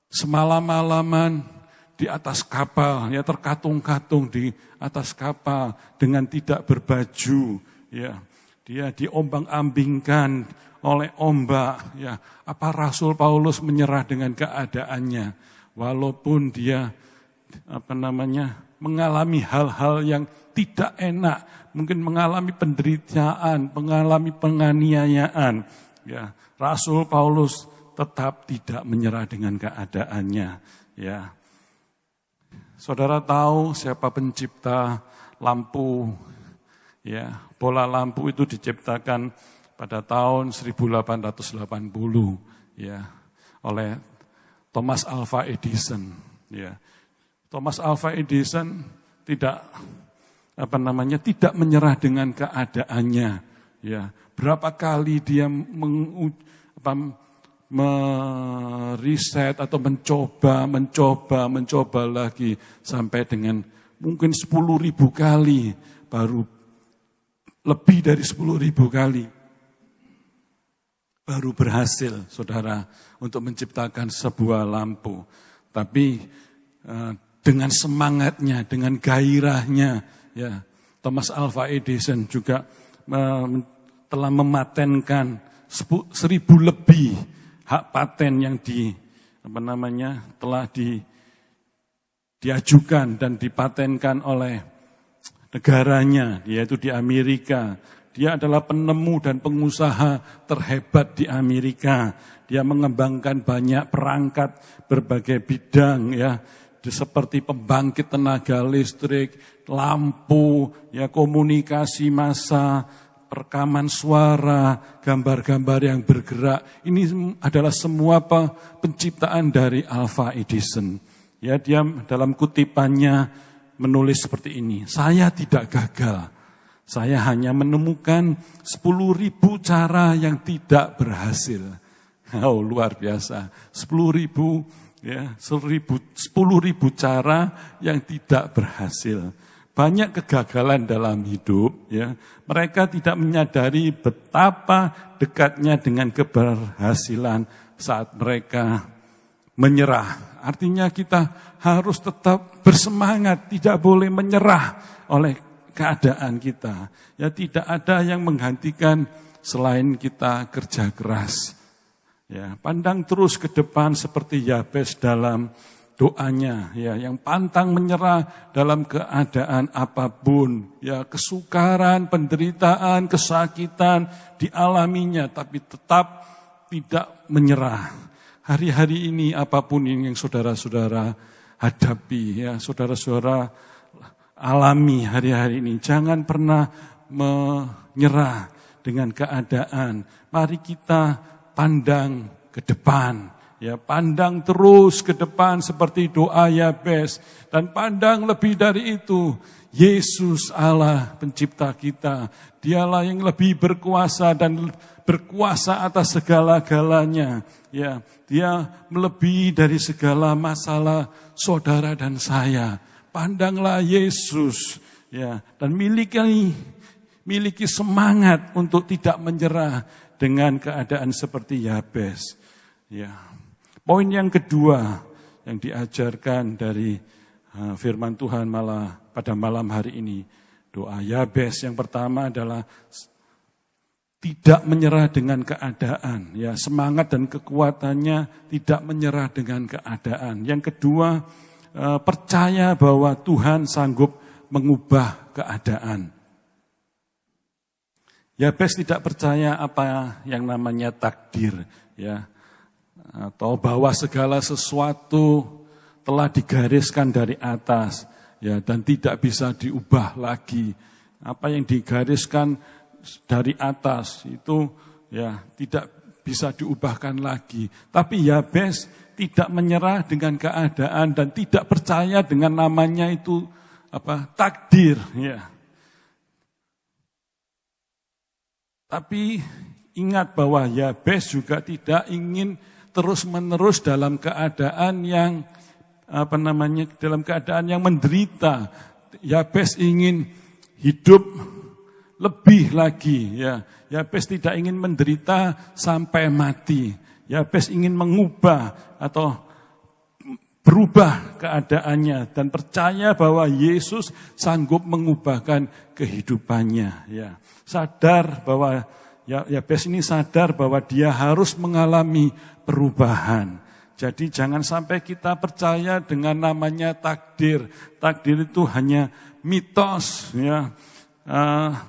semalam-malaman di atas kapal, ya, terkatung-katung di atas kapal dengan tidak berbaju, ya. Dia diombang-ambingkan oleh ombak, ya. Apa Rasul Paulus menyerah dengan keadaannya? Walaupun dia mengalami hal-hal yang tidak enak, mungkin mengalami penderitaan, mengalami penganiayaan, ya. Rasul Paulus tetap tidak menyerah dengan keadaannya, ya. Saudara tahu siapa pencipta lampu, ya, bola lampu itu diciptakan pada tahun 1880, ya, oleh Thomas Alva Edison, ya. Thomas Alva Edison tidak tidak menyerah dengan keadaannya. Ya, berapa kali dia meriset atau mencoba lagi sampai dengan mungkin 10.000 kali, baru lebih dari 10.000 kali baru berhasil, saudara, untuk menciptakan sebuah lampu. Tapi dengan semangatnya, dengan gairahnya, ya, Thomas Alva Edison juga telah mematenkan 1.000 lebih hak paten yang telah diajukan dan dipatenkan oleh negaranya, yaitu di Amerika. Dia adalah penemu dan pengusaha terhebat di Amerika. Dia mengembangkan banyak perangkat berbagai bidang, ya, seperti pembangkit tenaga listrik, lampu, ya, komunikasi massa, perekaman suara, gambar-gambar yang bergerak. Ini adalah semua penciptaan dari Alva Edison. Ya, dia dalam kutipannya menulis seperti ini, "Saya tidak gagal. Saya hanya menemukan 10.000 cara yang tidak berhasil." Oh, luar biasa. 10.000, ya, 10.000 cara yang tidak berhasil. Banyak kegagalan dalam hidup, ya. Mereka tidak menyadari betapa dekatnya dengan keberhasilan saat mereka menyerah. Artinya kita harus tetap bersemangat, tidak boleh menyerah oleh keadaan kita. Ya, tidak ada yang menggantikan selain kita kerja keras. Ya, pandang terus ke depan seperti Yabes dalam doanya, ya, yang pantang menyerah dalam keadaan apapun, ya, kesukaran, penderitaan, kesakitan dialaminya, tapi tetap tidak menyerah. Hari-hari ini apapun yang saudara-saudara hadapi, ya, saudara-saudara alami hari-hari ini, jangan pernah menyerah dengan keadaan. Mari kita pandang ke depan. Ya, pandang terus ke depan seperti doa Yabes, dan pandang lebih dari itu, Yesus Allah pencipta kita, dialah yang lebih berkuasa dan berkuasa atas segala-galanya. Ya, dia melebihi dari segala masalah saudara dan saya. Pandanglah Yesus, ya, dan miliki semangat untuk tidak menyerah dengan keadaan seperti Yabes. Ya. Poin yang kedua yang diajarkan dari firman Tuhan pada malam hari ini, doa Yabes yang pertama adalah tidak menyerah dengan keadaan, ya, semangat dan kekuatannya tidak menyerah dengan keadaan. Yang kedua, percaya bahwa Tuhan sanggup mengubah keadaan. Yabes tidak percaya apa yang namanya takdir, ya, atau bahwa segala sesuatu telah digariskan dari atas, ya, dan tidak bisa diubah lagi. Apa yang digariskan dari atas itu, ya, tidak bisa diubahkan lagi. Tapi Yabes tidak menyerah dengan keadaan dan tidak percaya dengan namanya itu takdir, ya. Tapi ingat bahwa Yabes juga tidak ingin terus-menerus dalam keadaan yang dalam keadaan yang menderita. Yabes ingin hidup lebih lagi, ya. Yabes tidak ingin menderita sampai mati. Yabes ingin mengubah atau berubah keadaannya dan percaya bahwa Yesus sanggup mengubahkan kehidupannya, ya. Sadar bahwa Yabes ini sadar bahwa dia harus mengalami perubahan. Jadi jangan sampai kita percaya dengan namanya takdir. Takdir itu hanya mitos, ya.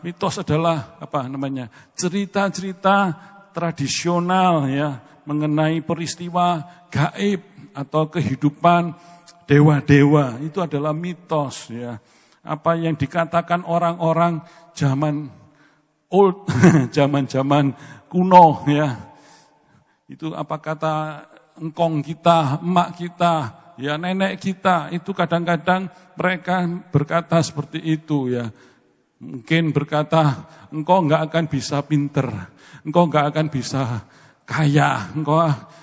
Mitos adalah cerita-cerita tradisional, ya, mengenai peristiwa gaib atau kehidupan dewa-dewa. Itu adalah mitos, ya. Apa yang dikatakan orang-orang zaman old, zaman-zaman kuno, ya. Itu apa kata engkong kita, emak kita, ya nenek kita itu kadang-kadang mereka berkata seperti itu ya. Mungkin berkata, engkau enggak akan bisa pinter, engkau enggak akan bisa kaya,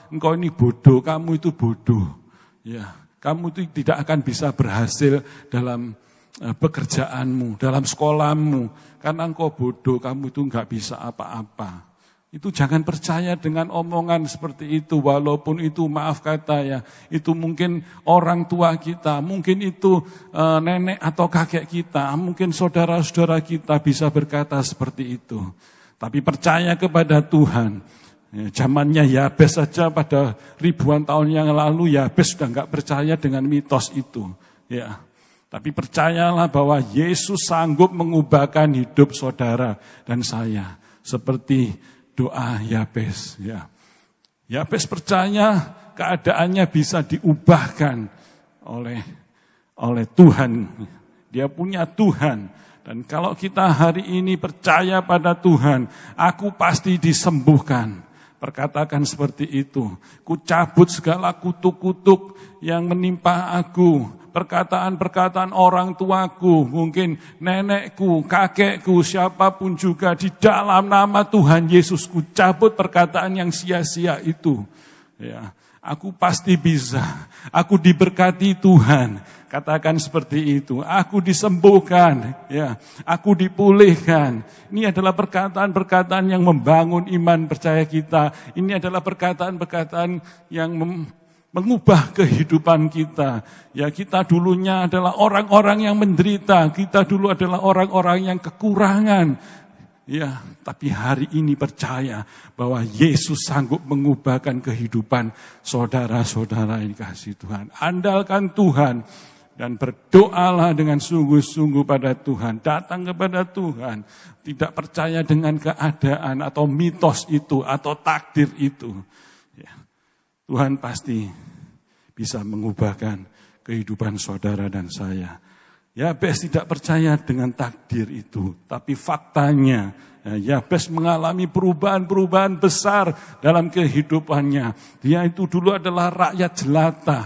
engkau ini bodoh, kamu itu bodoh. Ya, kamu itu tidak akan bisa berhasil dalam pekerjaanmu, dalam sekolahmu, karena engkau bodoh, kamu itu enggak bisa apa-apa. Itu jangan percaya dengan omongan seperti itu, walaupun itu maaf kata ya, itu mungkin orang tua kita, mungkin itu nenek atau kakek kita, mungkin saudara-saudara kita bisa berkata seperti itu. Tapi percaya kepada Tuhan. Ya, zamannya Yabes saja pada ribuan tahun yang lalu, Yabes sudah enggak percaya dengan mitos itu. Ya. Tapi percayalah bahwa Yesus sanggup mengubahkan hidup saudara dan saya. Seperti doa Yabes. Ya. Yabes percaya keadaannya bisa diubahkan oleh Tuhan. Dia punya Tuhan. Dan kalau kita hari ini percaya pada Tuhan, aku pasti disembuhkan. Perkatakan seperti itu. Ku cabut segala kutuk-kutuk yang menimpa aku. Perkataan-perkataan orang tuaku, mungkin nenekku, kakekku, siapapun juga di dalam nama Tuhan Yesus. Ku cabut perkataan yang sia-sia itu. Ya, aku pasti bisa. Aku diberkati Tuhan. Katakan seperti itu. Aku disembuhkan, ya. Aku dipulihkan. Ini adalah perkataan-perkataan yang membangun iman percaya kita. Ini adalah perkataan-perkataan yang mengubah kehidupan kita. Ya, kita dulunya adalah orang-orang yang menderita. Kita dulu adalah orang-orang yang kekurangan. Ya, tapi hari ini percaya bahwa Yesus sanggup mengubahkan kehidupan saudara-saudara yang dikasihi Tuhan. Andalkan Tuhan. Dan berdoalah dengan sungguh-sungguh pada Tuhan. Datang kepada Tuhan. Tidak percaya dengan keadaan atau mitos itu atau takdir itu. Ya. Tuhan pasti bisa mengubahkan kehidupan saudara dan saya. Yabes tidak percaya dengan takdir itu. Tapi faktanya Yabes mengalami perubahan-perubahan besar dalam kehidupannya. Dia itu dulu adalah rakyat jelata.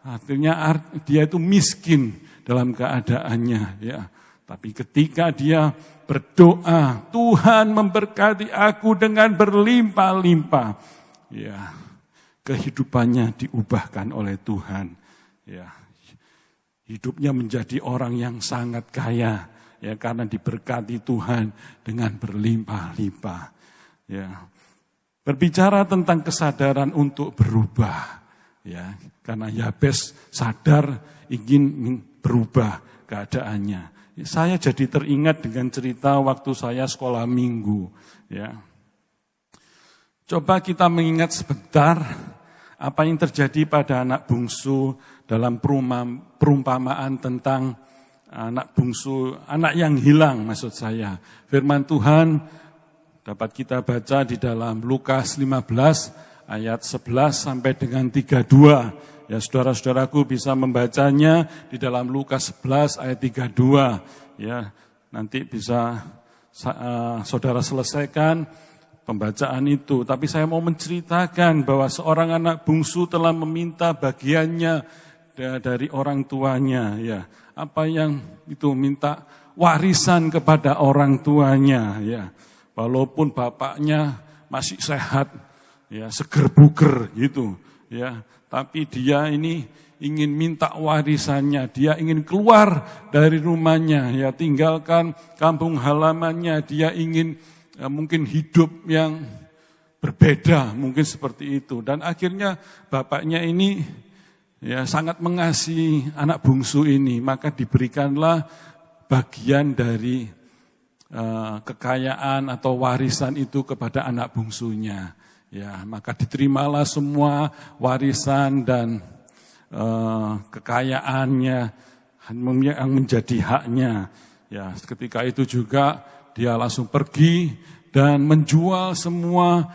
Artinya dia itu miskin dalam keadaannya, ya. Tapi ketika dia berdoa, Tuhan memberkati aku dengan berlimpah-limpah. Ya, kehidupannya diubahkan oleh Tuhan. Ya, hidupnya menjadi orang yang sangat kaya, ya, karena diberkati Tuhan dengan berlimpah-limpah. Ya, berbicara tentang kesadaran untuk berubah. Ya, karena Yabes sadar ingin berubah keadaannya. Saya jadi teringat dengan cerita waktu saya sekolah minggu. Ya. Coba kita mengingat sebentar apa yang terjadi pada anak bungsu dalam perumpamaan tentang anak bungsu, anak yang hilang maksud saya. Firman Tuhan dapat kita baca di dalam Lukas 15 ayat 11 sampai dengan 32. Ya, saudara-saudaraku bisa membacanya di dalam Lukas 11 ayat 32. Ya, nanti bisa saudara selesaikan pembacaan itu. Tapi saya mau menceritakan bahwa seorang anak bungsu telah meminta bagiannya dari orang tuanya. Ya, apa yang itu minta warisan kepada orang tuanya. Ya, walaupun bapaknya masih sehat. Ya, seger buger gitu, ya. Tapi dia ini ingin minta warisannya, dia ingin keluar dari rumahnya, ya, tinggalkan kampung halamannya, dia ingin mungkin hidup yang berbeda, mungkin seperti itu. Dan akhirnya bapaknya ini ya sangat mengasihi anak bungsu ini, maka diberikanlah bagian dari kekayaan atau warisan itu kepada anak bungsunya. Ya, maka diterimalah semua warisan dan kekayaannya yang menjadi haknya. Ya, ketika itu juga dia langsung pergi dan menjual semua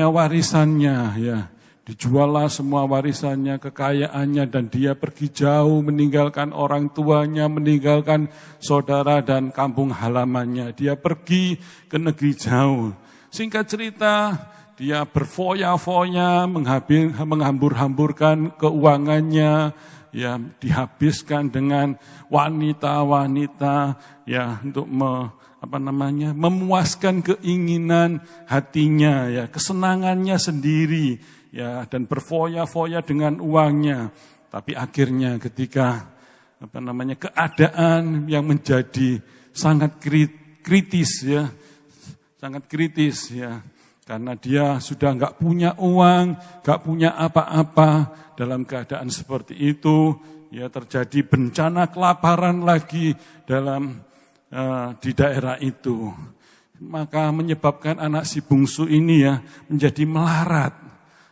warisannya. Ya, dijuallah semua warisannya, kekayaannya, dan dia pergi jauh meninggalkan orang tuanya, meninggalkan saudara dan kampung halamannya. Dia pergi ke negeri jauh. Singkat cerita, dia berfoya-foya, menghambur-hamburkan keuangannya, ya dihabiskan dengan wanita-wanita, ya untuk memuaskan keinginan hatinya, ya kesenangannya sendiri, ya dan berfoya-foya dengan uangnya. Tapi akhirnya ketika keadaan yang menjadi sangat kritis ya, karena dia sudah nggak punya uang, nggak punya apa-apa. Dalam keadaan seperti itu, ya terjadi bencana kelaparan lagi di daerah itu. Maka menyebabkan anak si bungsu ini ya menjadi melarat,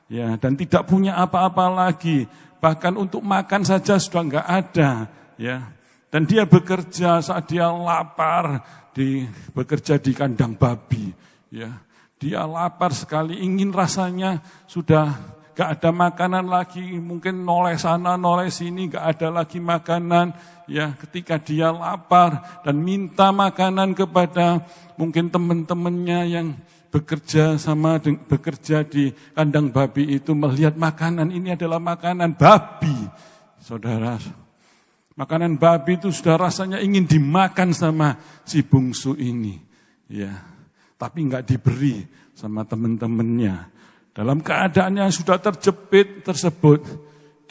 ya dan tidak punya apa-apa lagi. Bahkan untuk makan saja sudah nggak ada, ya. Dan dia bekerja saat dia lapar, bekerja di kandang babi, ya. Dia lapar sekali, ingin rasanya sudah nggak ada makanan lagi, mungkin noleh sana, noleh sini, nggak ada lagi makanan, ya. Ketika dia lapar dan minta makanan kepada mungkin teman-temannya yang bekerja di kandang babi itu, melihat makanan ini adalah makanan babi, saudara. Makanan babi itu sudah rasanya ingin dimakan sama si bungsu ini, ya. Tapi nggak diberi sama teman-temannya. Dalam keadaan yang sudah terjepit tersebut,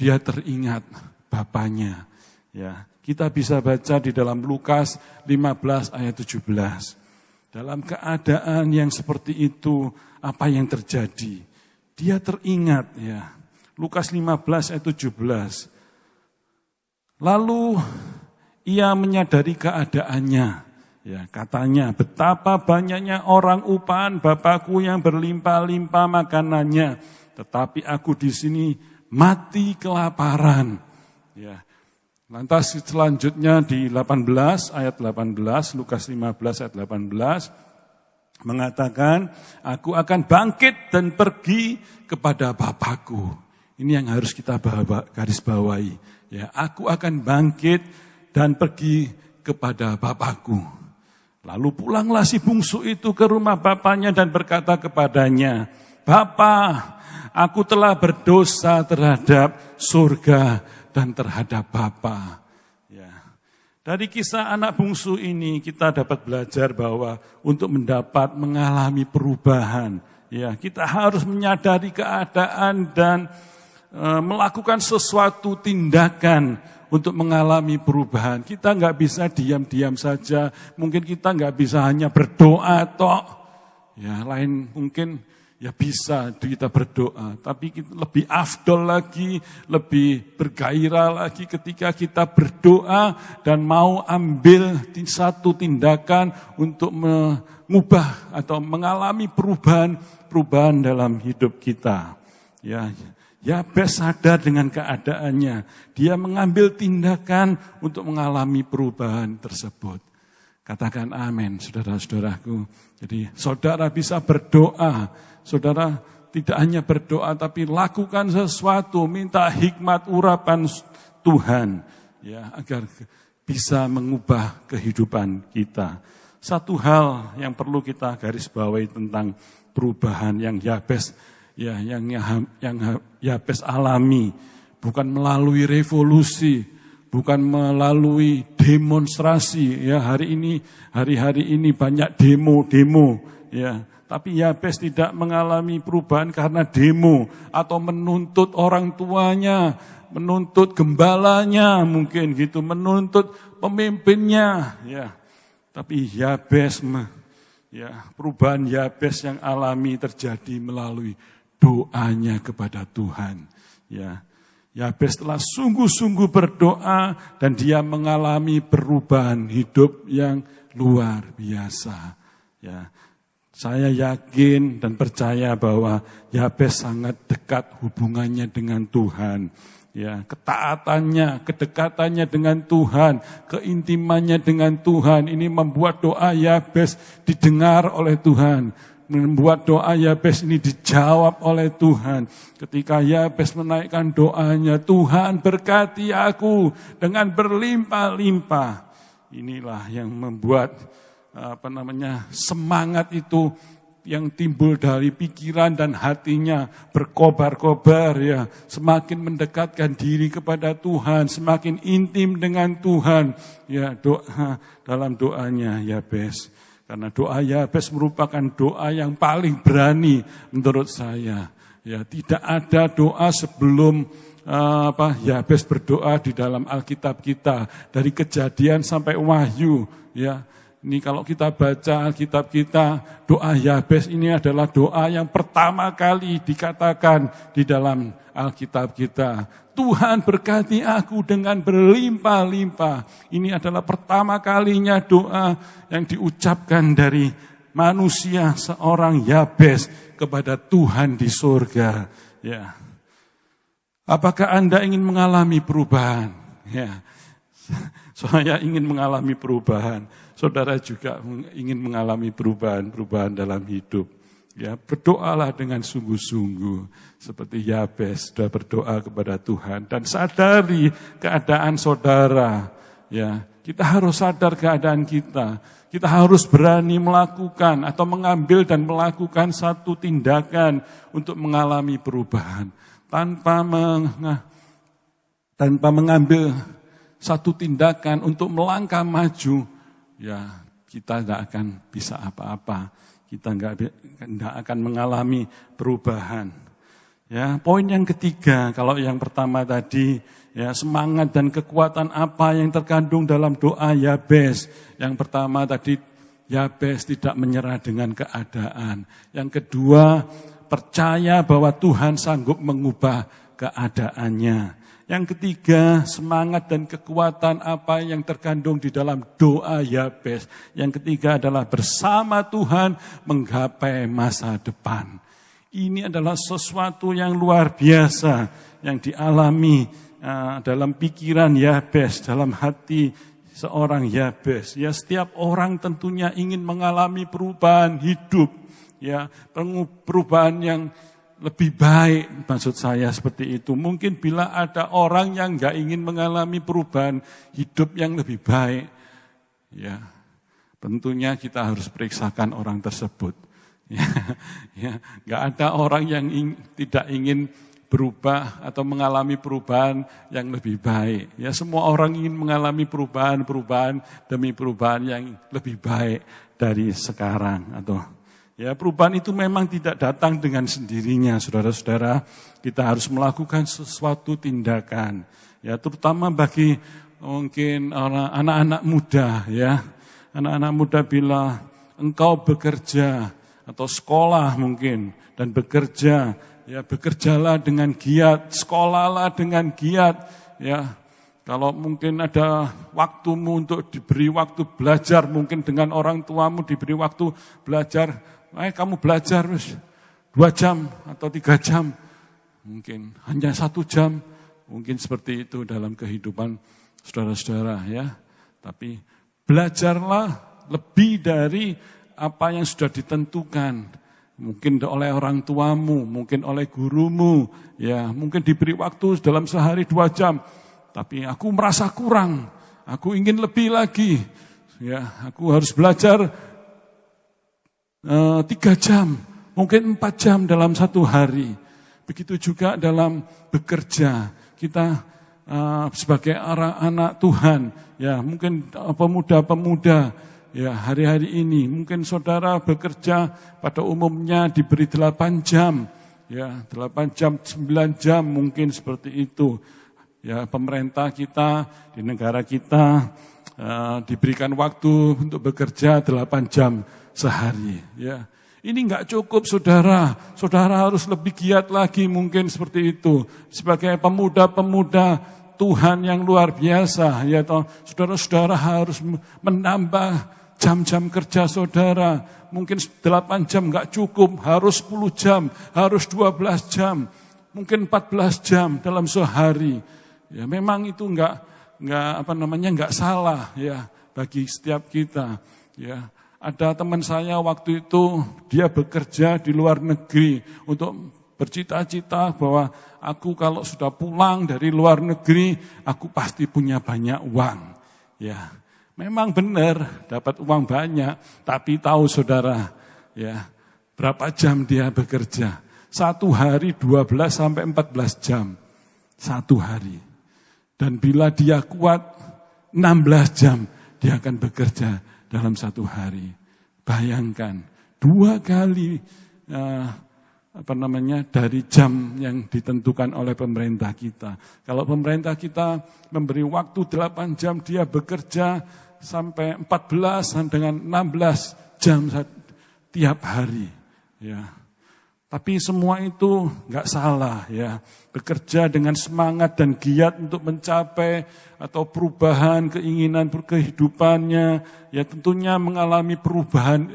dia teringat bapaknya. Ya, kita bisa baca di dalam Lukas 15 ayat 17. Dalam keadaan yang seperti itu, apa yang terjadi? Dia teringat, ya. Lukas 15 ayat 17. Lalu ia menyadari keadaannya, ya, katanya, betapa banyaknya orang upahan Bapakku yang berlimpah-limpah makanannya, tetapi aku di sini mati kelaparan. Ya. Lantas selanjutnya di 18 ayat 18, Lukas 15 ayat 18 mengatakan, aku akan bangkit dan pergi kepada Bapakku. Ini yang harus kita garis bawahi. Ya, aku akan bangkit dan pergi kepada Bapakku. Lalu pulanglah si bungsu itu ke rumah bapaknya dan berkata kepadanya, Bapa, aku telah berdosa terhadap surga dan terhadap Bapa. Ya. Dari kisah anak bungsu ini kita dapat belajar bahwa untuk mengalami perubahan, ya kita harus menyadari keadaan dan melakukan sesuatu tindakan untuk mengalami perubahan. Kita nggak bisa diam-diam saja. Mungkin kita nggak bisa hanya berdoa tok. Ya, lain mungkin ya bisa kita berdoa. Tapi kita lebih afdol lagi, lebih bergairah lagi ketika kita berdoa dan mau ambil satu tindakan untuk mengubah atau mengalami perubahan dalam hidup kita. Ya. Yabes sadar dengan keadaannya. Dia mengambil tindakan untuk mengalami perubahan tersebut. Katakan amin, saudara-saudaraku. Jadi saudara bisa berdoa. Saudara tidak hanya berdoa, tapi lakukan sesuatu. Minta hikmat urapan Tuhan, ya, agar bisa mengubah kehidupan kita. Satu hal yang perlu kita garis bawahi tentang perubahan yang Yabes, ya, yang Yabes alami, bukan melalui revolusi, bukan melalui demonstrasi. Ya, hari-hari ini banyak demo, ya. Tapi Yabes tidak mengalami perubahan karena demo atau menuntut orang tuanya, menuntut gembalanya, mungkin gitu, menuntut pemimpinnya, ya. Tapi Yabes, ya, perubahan Yabes yang alami terjadi melalui doanya kepada Tuhan. Ya, Yabes telah sungguh-sungguh berdoa dan dia mengalami perubahan hidup yang luar biasa. Ya, saya yakin dan percaya bahwa Yabes sangat dekat hubungannya dengan Tuhan. Ya, ketaatannya, kedekatannya dengan Tuhan, keintimannya dengan Tuhan ini membuat doa Yabes didengar oleh Tuhan. Membuat doa Yabes ini dijawab oleh Tuhan. Ketika Yabes menaikkan doanya, Tuhan berkati aku dengan berlimpah-limpah. Inilah yang membuat semangat itu yang timbul dari pikiran dan hatinya berkobar-kobar ya, semakin mendekatkan diri kepada Tuhan, semakin intim dengan Tuhan. Ya, doa dalam doanya Yabes. Karena doa Yabes merupakan doa yang paling berani menurut saya. Ya, tidak ada doa sebelum Yabes berdoa di dalam Alkitab kita, dari Kejadian sampai Wahyu ya. Ini kalau kita baca Alkitab kita, doa Yabes ini adalah doa yang pertama kali dikatakan di dalam Alkitab kita. Tuhan berkati aku dengan berlimpah-limpah. Ini adalah pertama kalinya doa yang diucapkan dari manusia seorang Yabes kepada Tuhan di surga. Ya. Apakah Anda ingin mengalami perubahan? Ya. Saya ingin mengalami perubahan. Saudara juga ingin mengalami perubahan dalam hidup. Ya, berdoalah dengan sungguh-sungguh seperti Yabes sudah berdoa kepada Tuhan dan sadari keadaan saudara. Ya, kita harus sadar keadaan kita. Kita harus berani melakukan atau mengambil dan melakukan satu tindakan untuk mengalami perubahan. Tanpa mengambil satu tindakan untuk melangkah maju, ya kita tidak akan bisa apa-apa. Kita tidak akan mengalami perubahan. Ya, poin yang ketiga, kalau yang pertama tadi, ya semangat dan kekuatan apa yang terkandung dalam doa Yabes. Yang pertama tadi, Yabes tidak menyerah dengan keadaan. Yang kedua, percaya bahwa Tuhan sanggup mengubah keadaannya. Yang ketiga, semangat dan kekuatan apa yang terkandung di dalam doa Yabes. Yang ketiga adalah bersama Tuhan menggapai masa depan. Ini adalah sesuatu yang luar biasa yang dialami dalam pikiran Yabes, dalam hati seorang Yabes. Ya, setiap orang tentunya ingin mengalami perubahan hidup. Ya, perubahan yang lebih baik, maksud saya seperti itu. Mungkin bila ada orang yang enggak ingin mengalami perubahan hidup yang lebih baik, ya tentunya kita harus periksakan orang tersebut. Ya, enggak ada orang yang tidak ingin berubah atau mengalami perubahan yang lebih baik. Ya, semua orang ingin mengalami perubahan demi perubahan yang lebih baik dari sekarang atau ya, perubahan itu memang tidak datang dengan sendirinya, saudara-saudara. Kita harus melakukan sesuatu tindakan. Ya, terutama bagi mungkin anak-anak muda, ya. Anak-anak muda bila engkau bekerja atau sekolah mungkin dan bekerja, ya bekerjalah dengan giat, sekolahlah dengan giat, ya. Kalau mungkin ada waktumu untuk diberi waktu belajar, mungkin dengan orang tuamu diberi waktu belajar, kamu belajar 2 jam atau 3 jam, mungkin hanya 1 jam, mungkin seperti itu dalam kehidupan saudara-saudara ya. Tapi belajarlah lebih dari apa yang sudah ditentukan, mungkin oleh orang tuamu, mungkin oleh gurumu, ya mungkin diberi waktu dalam sehari 2 jam, tapi aku merasa kurang, aku ingin lebih lagi, ya aku harus belajar 3 jam, mungkin 4 jam dalam 1 hari. Begitu juga dalam bekerja. Kita sebagai anak Tuhan, ya mungkin pemuda-pemuda, ya hari-hari ini mungkin saudara bekerja pada umumnya diberi 8 jam, ya 8 jam, 9 jam mungkin seperti itu. Ya pemerintah kita di negara kita diberikan waktu untuk bekerja 8 jam sehari, ya. Ini enggak cukup saudara harus lebih giat lagi mungkin seperti itu. Sebagai pemuda-pemuda Tuhan yang luar biasa, ya toh, saudara-saudara harus menambah jam-jam kerja saudara. Mungkin 8 jam enggak cukup, harus 10 jam, harus 12 jam, mungkin 14 jam dalam sehari. Ya memang itu enggak salah ya bagi setiap kita, ya. Ada teman saya waktu itu, dia bekerja di luar negeri untuk bercita-cita bahwa aku kalau sudah pulang dari luar negeri, aku pasti punya banyak uang. Ya, memang benar dapat uang banyak, tapi tahu saudara, ya Berapa jam dia bekerja? Satu hari 12 sampai 14 jam. Satu hari. Dan bila dia kuat 16 jam, dia akan bekerja dalam satu hari. Bayangkan, 2 kali dari jam yang ditentukan oleh pemerintah kita. Kalau pemerintah kita memberi waktu 8 jam, dia bekerja sampai 14 dengan 16 jam tiap hari. Ya. Tapi semua itu enggak salah ya. Bekerja dengan semangat dan giat untuk mencapai atau perubahan keinginan kehidupannya, ya tentunya mengalami perubahan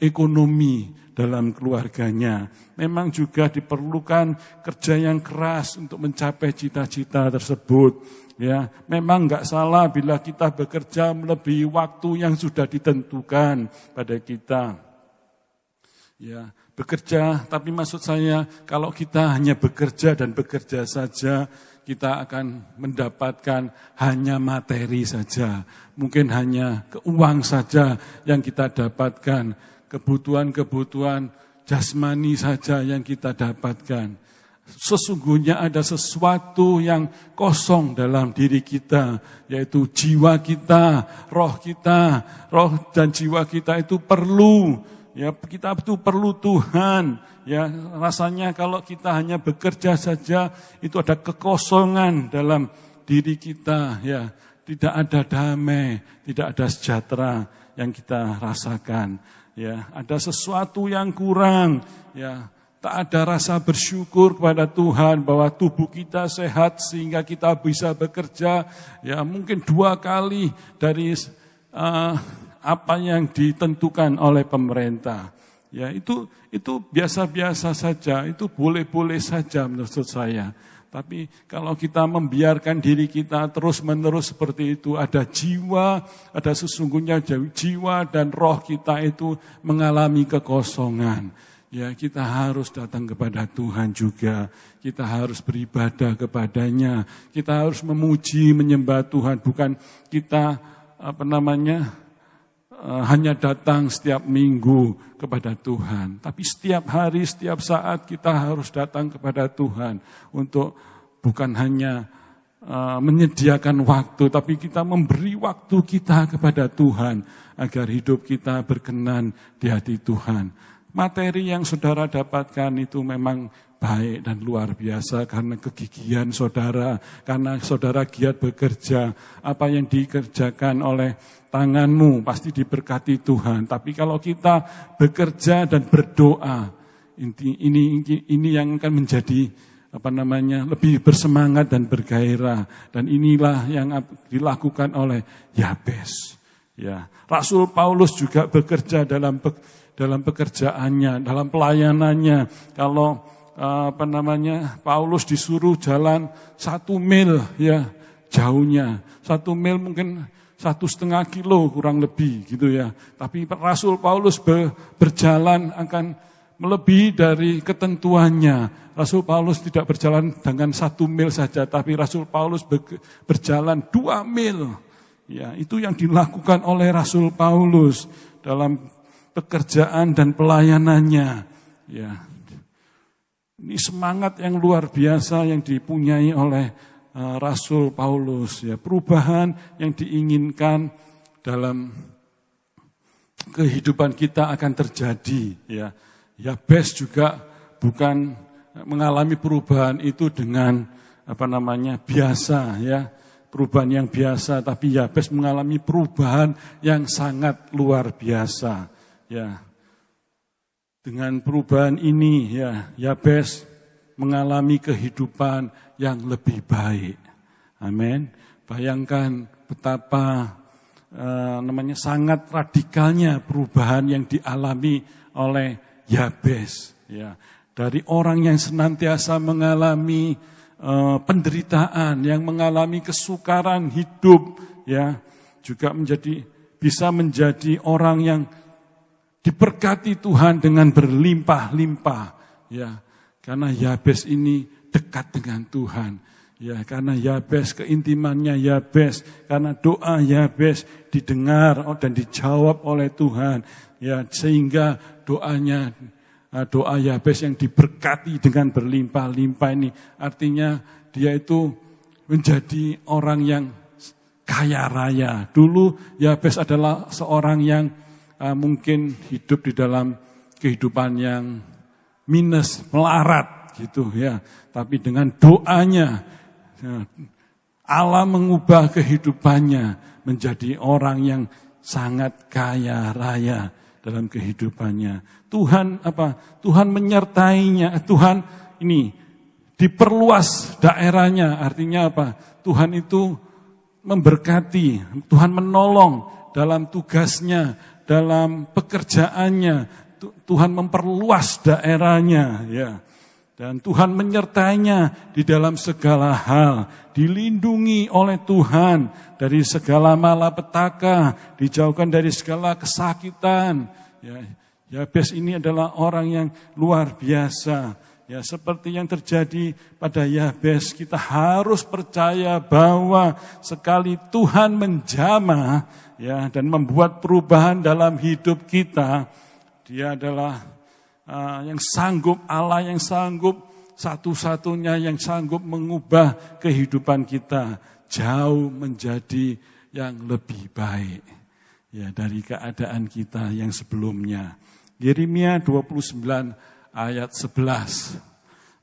ekonomi dalam keluarganya. Memang juga diperlukan kerja yang keras untuk mencapai cita-cita tersebut. Ya, memang enggak salah bila kita bekerja melebihi waktu yang sudah ditentukan pada kita. Ya, bekerja, tapi maksud saya kalau kita hanya bekerja dan bekerja saja, kita akan mendapatkan hanya materi saja. Mungkin hanya uang saja yang kita dapatkan, kebutuhan-kebutuhan jasmani saja yang kita dapatkan. Sesungguhnya ada sesuatu yang kosong dalam diri kita, yaitu jiwa kita, roh dan jiwa kita itu perlu. Ya, kita itu perlu Tuhan. Ya, rasanya kalau kita hanya bekerja saja itu ada kekosongan dalam diri kita, ya. Tidak ada damai, tidak ada sejahtera yang kita rasakan. Ya, ada sesuatu yang kurang, ya. Tak ada rasa bersyukur kepada Tuhan bahwa tubuh kita sehat sehingga kita bisa bekerja, ya, mungkin 2 kali dari apa yang ditentukan oleh pemerintah. Ya, itu biasa-biasa saja, itu boleh-boleh saja menurut saya. Tapi kalau kita membiarkan diri kita terus-menerus seperti itu, ada sesungguhnya jiwa dan roh kita itu mengalami kekosongan. Ya, kita harus datang kepada Tuhan juga. Kita harus beribadah kepadanya. Kita harus memuji, menyembah Tuhan. Bukan kita hanya datang setiap minggu kepada Tuhan. Tapi setiap hari, setiap saat kita harus datang kepada Tuhan. Untuk bukan hanya menyediakan waktu, tapi kita memberi waktu kita kepada Tuhan. Agar hidup kita berkenan di hati Tuhan. Materi yang saudara dapatkan itu memang baik dan luar biasa karena kegigihan saudara, karena saudara giat bekerja. Apa yang dikerjakan oleh tanganmu pasti diberkati Tuhan. Tapi kalau kita bekerja dan berdoa, ini yang akan menjadi lebih bersemangat dan bergairah. Dan inilah yang dilakukan oleh Yabes. Ya, Rasul Paulus juga bekerja dalam pekerjaannya, dalam pelayanannya. Kalau Paulus disuruh jalan 1 mil ya jauhnya. 1 mil mungkin 1,5 kilo kurang lebih gitu ya. Tapi Rasul Paulus berjalan akan melebihi dari ketentuannya. Rasul Paulus tidak berjalan dengan 1 mil saja, tapi Rasul Paulus berjalan 2 mil. Ya, itu yang dilakukan oleh Rasul Paulus dalam pekerjaan dan pelayanannya. Ya. Ini semangat yang luar biasa yang dipunyai oleh Rasul Paulus. Ya, perubahan yang diinginkan dalam kehidupan kita akan terjadi. Ya, Yabes juga bukan mengalami perubahan itu dengan biasa, ya, perubahan yang biasa, tapi Yabes mengalami perubahan yang sangat luar biasa. Ya, dengan perubahan ini ya Yabes mengalami kehidupan yang lebih baik. Amin. Bayangkan betapa sangat radikalnya perubahan yang dialami oleh Yabes. Ya, dari orang yang senantiasa mengalami penderitaan, yang mengalami kesukaran hidup, ya, juga bisa menjadi orang yang diberkati Tuhan dengan berlimpah-limpah, ya. Karena Yabes ini dekat dengan Tuhan, ya. Karena Yabes, keintimannya Yabes, karena doa Yabes didengar dan dijawab oleh Tuhan, ya. Sehingga doanya doa Yabes yang diberkati dengan berlimpah-limpah ini. Artinya dia itu menjadi orang yang kaya raya. Dulu Yabes adalah seorang yang mungkin hidup di dalam kehidupan yang minus, melarat gitu ya. Tapi dengan doanya Allah mengubah kehidupannya menjadi orang yang sangat kaya raya dalam kehidupannya. Tuhan menyertainya. Tuhan ini diperluas daerahnya. Artinya apa? Tuhan itu memberkati, Tuhan menolong dalam tugasnya, dalam pekerjaannya. Tuhan memperluas daerahnya, ya. Dan Tuhan menyertainya di dalam segala hal, dilindungi oleh Tuhan dari segala malapetaka, dijauhkan dari segala kesakitan. Ya, Yabes ini adalah orang yang luar biasa. Ya, seperti yang terjadi pada Yabes, kita harus percaya bahwa sekali Tuhan menjamah ya dan membuat perubahan dalam hidup kita, Dia adalah yang sanggup, Allah yang sanggup, satu-satunya yang sanggup mengubah kehidupan kita jauh menjadi yang lebih baik ya dari keadaan kita yang sebelumnya. Yeremia 29 ayat 11.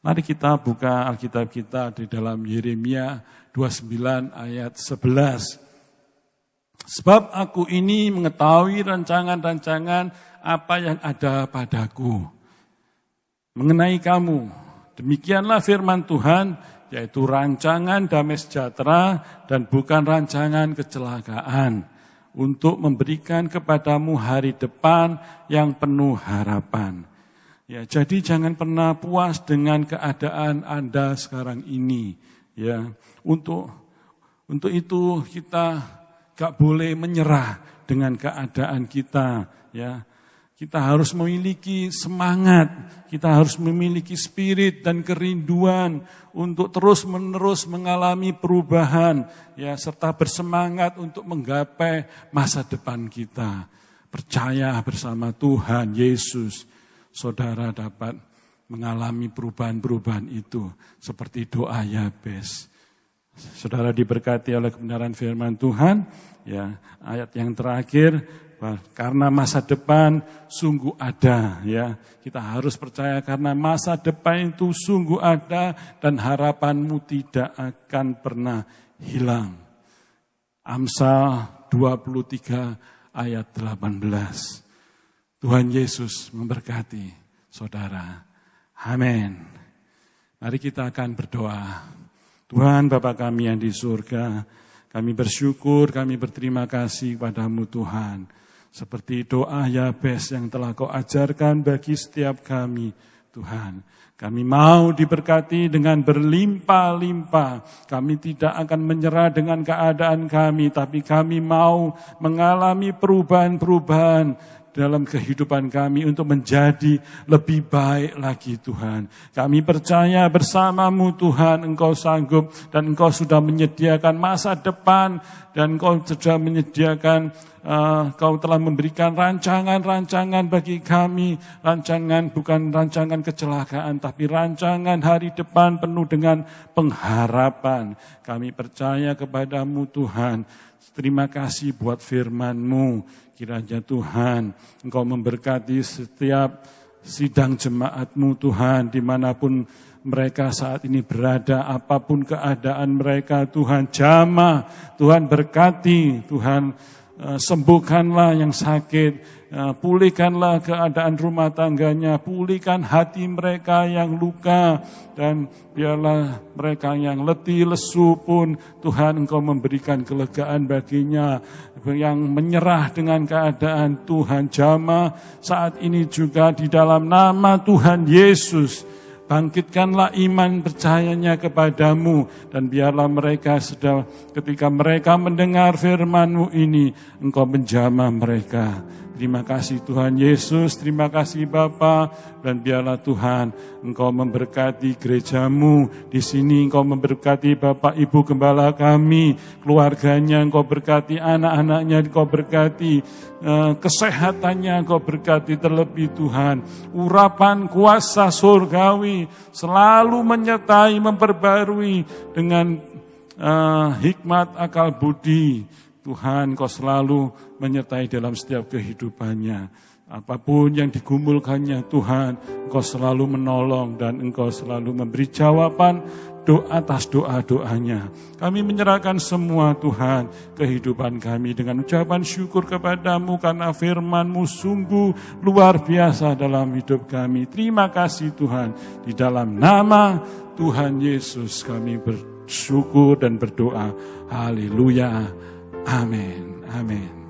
Mari kita buka Alkitab kita di dalam Yeremia 29 ayat 11. Sebab aku ini mengetahui rancangan-rancangan apa yang ada padaku mengenai kamu. Demikianlah firman Tuhan, yaitu rancangan damai sejahtera dan bukan rancangan kecelakaan, untuk memberikan kepadamu hari depan yang penuh harapan. Ya, jadi jangan pernah puas dengan keadaan Anda sekarang ini. Ya, untuk itu kita gak boleh menyerah dengan keadaan kita. Ya, kita harus memiliki semangat, kita harus memiliki spirit dan kerinduan untuk terus-menerus mengalami perubahan, ya, serta bersemangat untuk menggapai masa depan kita. Percaya bersama Tuhan Yesus, saudara dapat mengalami perubahan-perubahan itu seperti doa Yabes. Saudara diberkati oleh kebenaran firman Tuhan, ya, ayat yang terakhir, karena masa depan sungguh ada, ya. Kita harus percaya karena masa depan itu sungguh ada dan harapanmu tidak akan pernah hilang. Amsal 23 ayat 18. Tuhan Yesus memberkati saudara. Amin. Mari kita akan berdoa. Tuhan Bapa kami yang di surga, kami bersyukur, kami berterima kasih padamu Tuhan. Seperti doa Yabes yang telah Kau ajarkan bagi setiap kami, Tuhan. Kami mau diberkati dengan berlimpah-limpah. Kami tidak akan menyerah dengan keadaan kami, tapi kami mau mengalami perubahan-perubahan dalam kehidupan kami untuk menjadi lebih baik lagi Tuhan. Kami percaya bersama-Mu Tuhan, Engkau sanggup dan Engkau sudah menyediakan masa depan dan Engkau sudah menyediakan, Kau telah memberikan rancangan-rancangan bagi kami. Rancangan bukan rancangan kecelakaan, tapi rancangan hari depan penuh dengan pengharapan. Kami percaya kepadamu Tuhan. Terima kasih buat firman-Mu. Kiranya Tuhan, Engkau memberkati setiap sidang jemaat-Mu Tuhan, dimanapun mereka saat ini berada, apapun keadaan mereka, Tuhan jamah, Tuhan berkati, Tuhan sembuhkanlah yang sakit, pulihkanlah keadaan rumah tangganya, pulihkan hati mereka yang luka, dan biarlah mereka yang letih, lesu pun Tuhan Engkau memberikan kelegaan baginya, yang menyerah dengan keadaan Tuhan jamah saat ini juga di dalam nama Tuhan Yesus. Bangkitkanlah iman percayanya kepadamu, dan biarlah mereka ketika mereka mendengar firman-Mu ini, Engkau menjamah mereka. Terima kasih Tuhan Yesus, terima kasih Bapa, dan biarlah Tuhan Engkau memberkati gerejamu. Di sini Engkau memberkati Bapak Ibu Gembala kami, keluarganya Engkau berkati, anak-anaknya Engkau berkati, kesehatannya Engkau berkati, terlebih Tuhan urapan kuasa surgawi selalu menyertai, memperbarui dengan hikmat akal budi. Tuhan, Engkau selalu menyertai dalam setiap kehidupannya. Apapun yang digumulkannya Tuhan, Engkau selalu menolong dan Engkau selalu memberi jawaban doa atas doa-doanya. Kami menyerahkan semua Tuhan kehidupan kami dengan ucapan syukur kepadamu karena firman-Mu sungguh luar biasa dalam hidup kami. Terima kasih Tuhan, di dalam nama Tuhan Yesus kami bersyukur dan berdoa. Haleluya. Amin. Amin.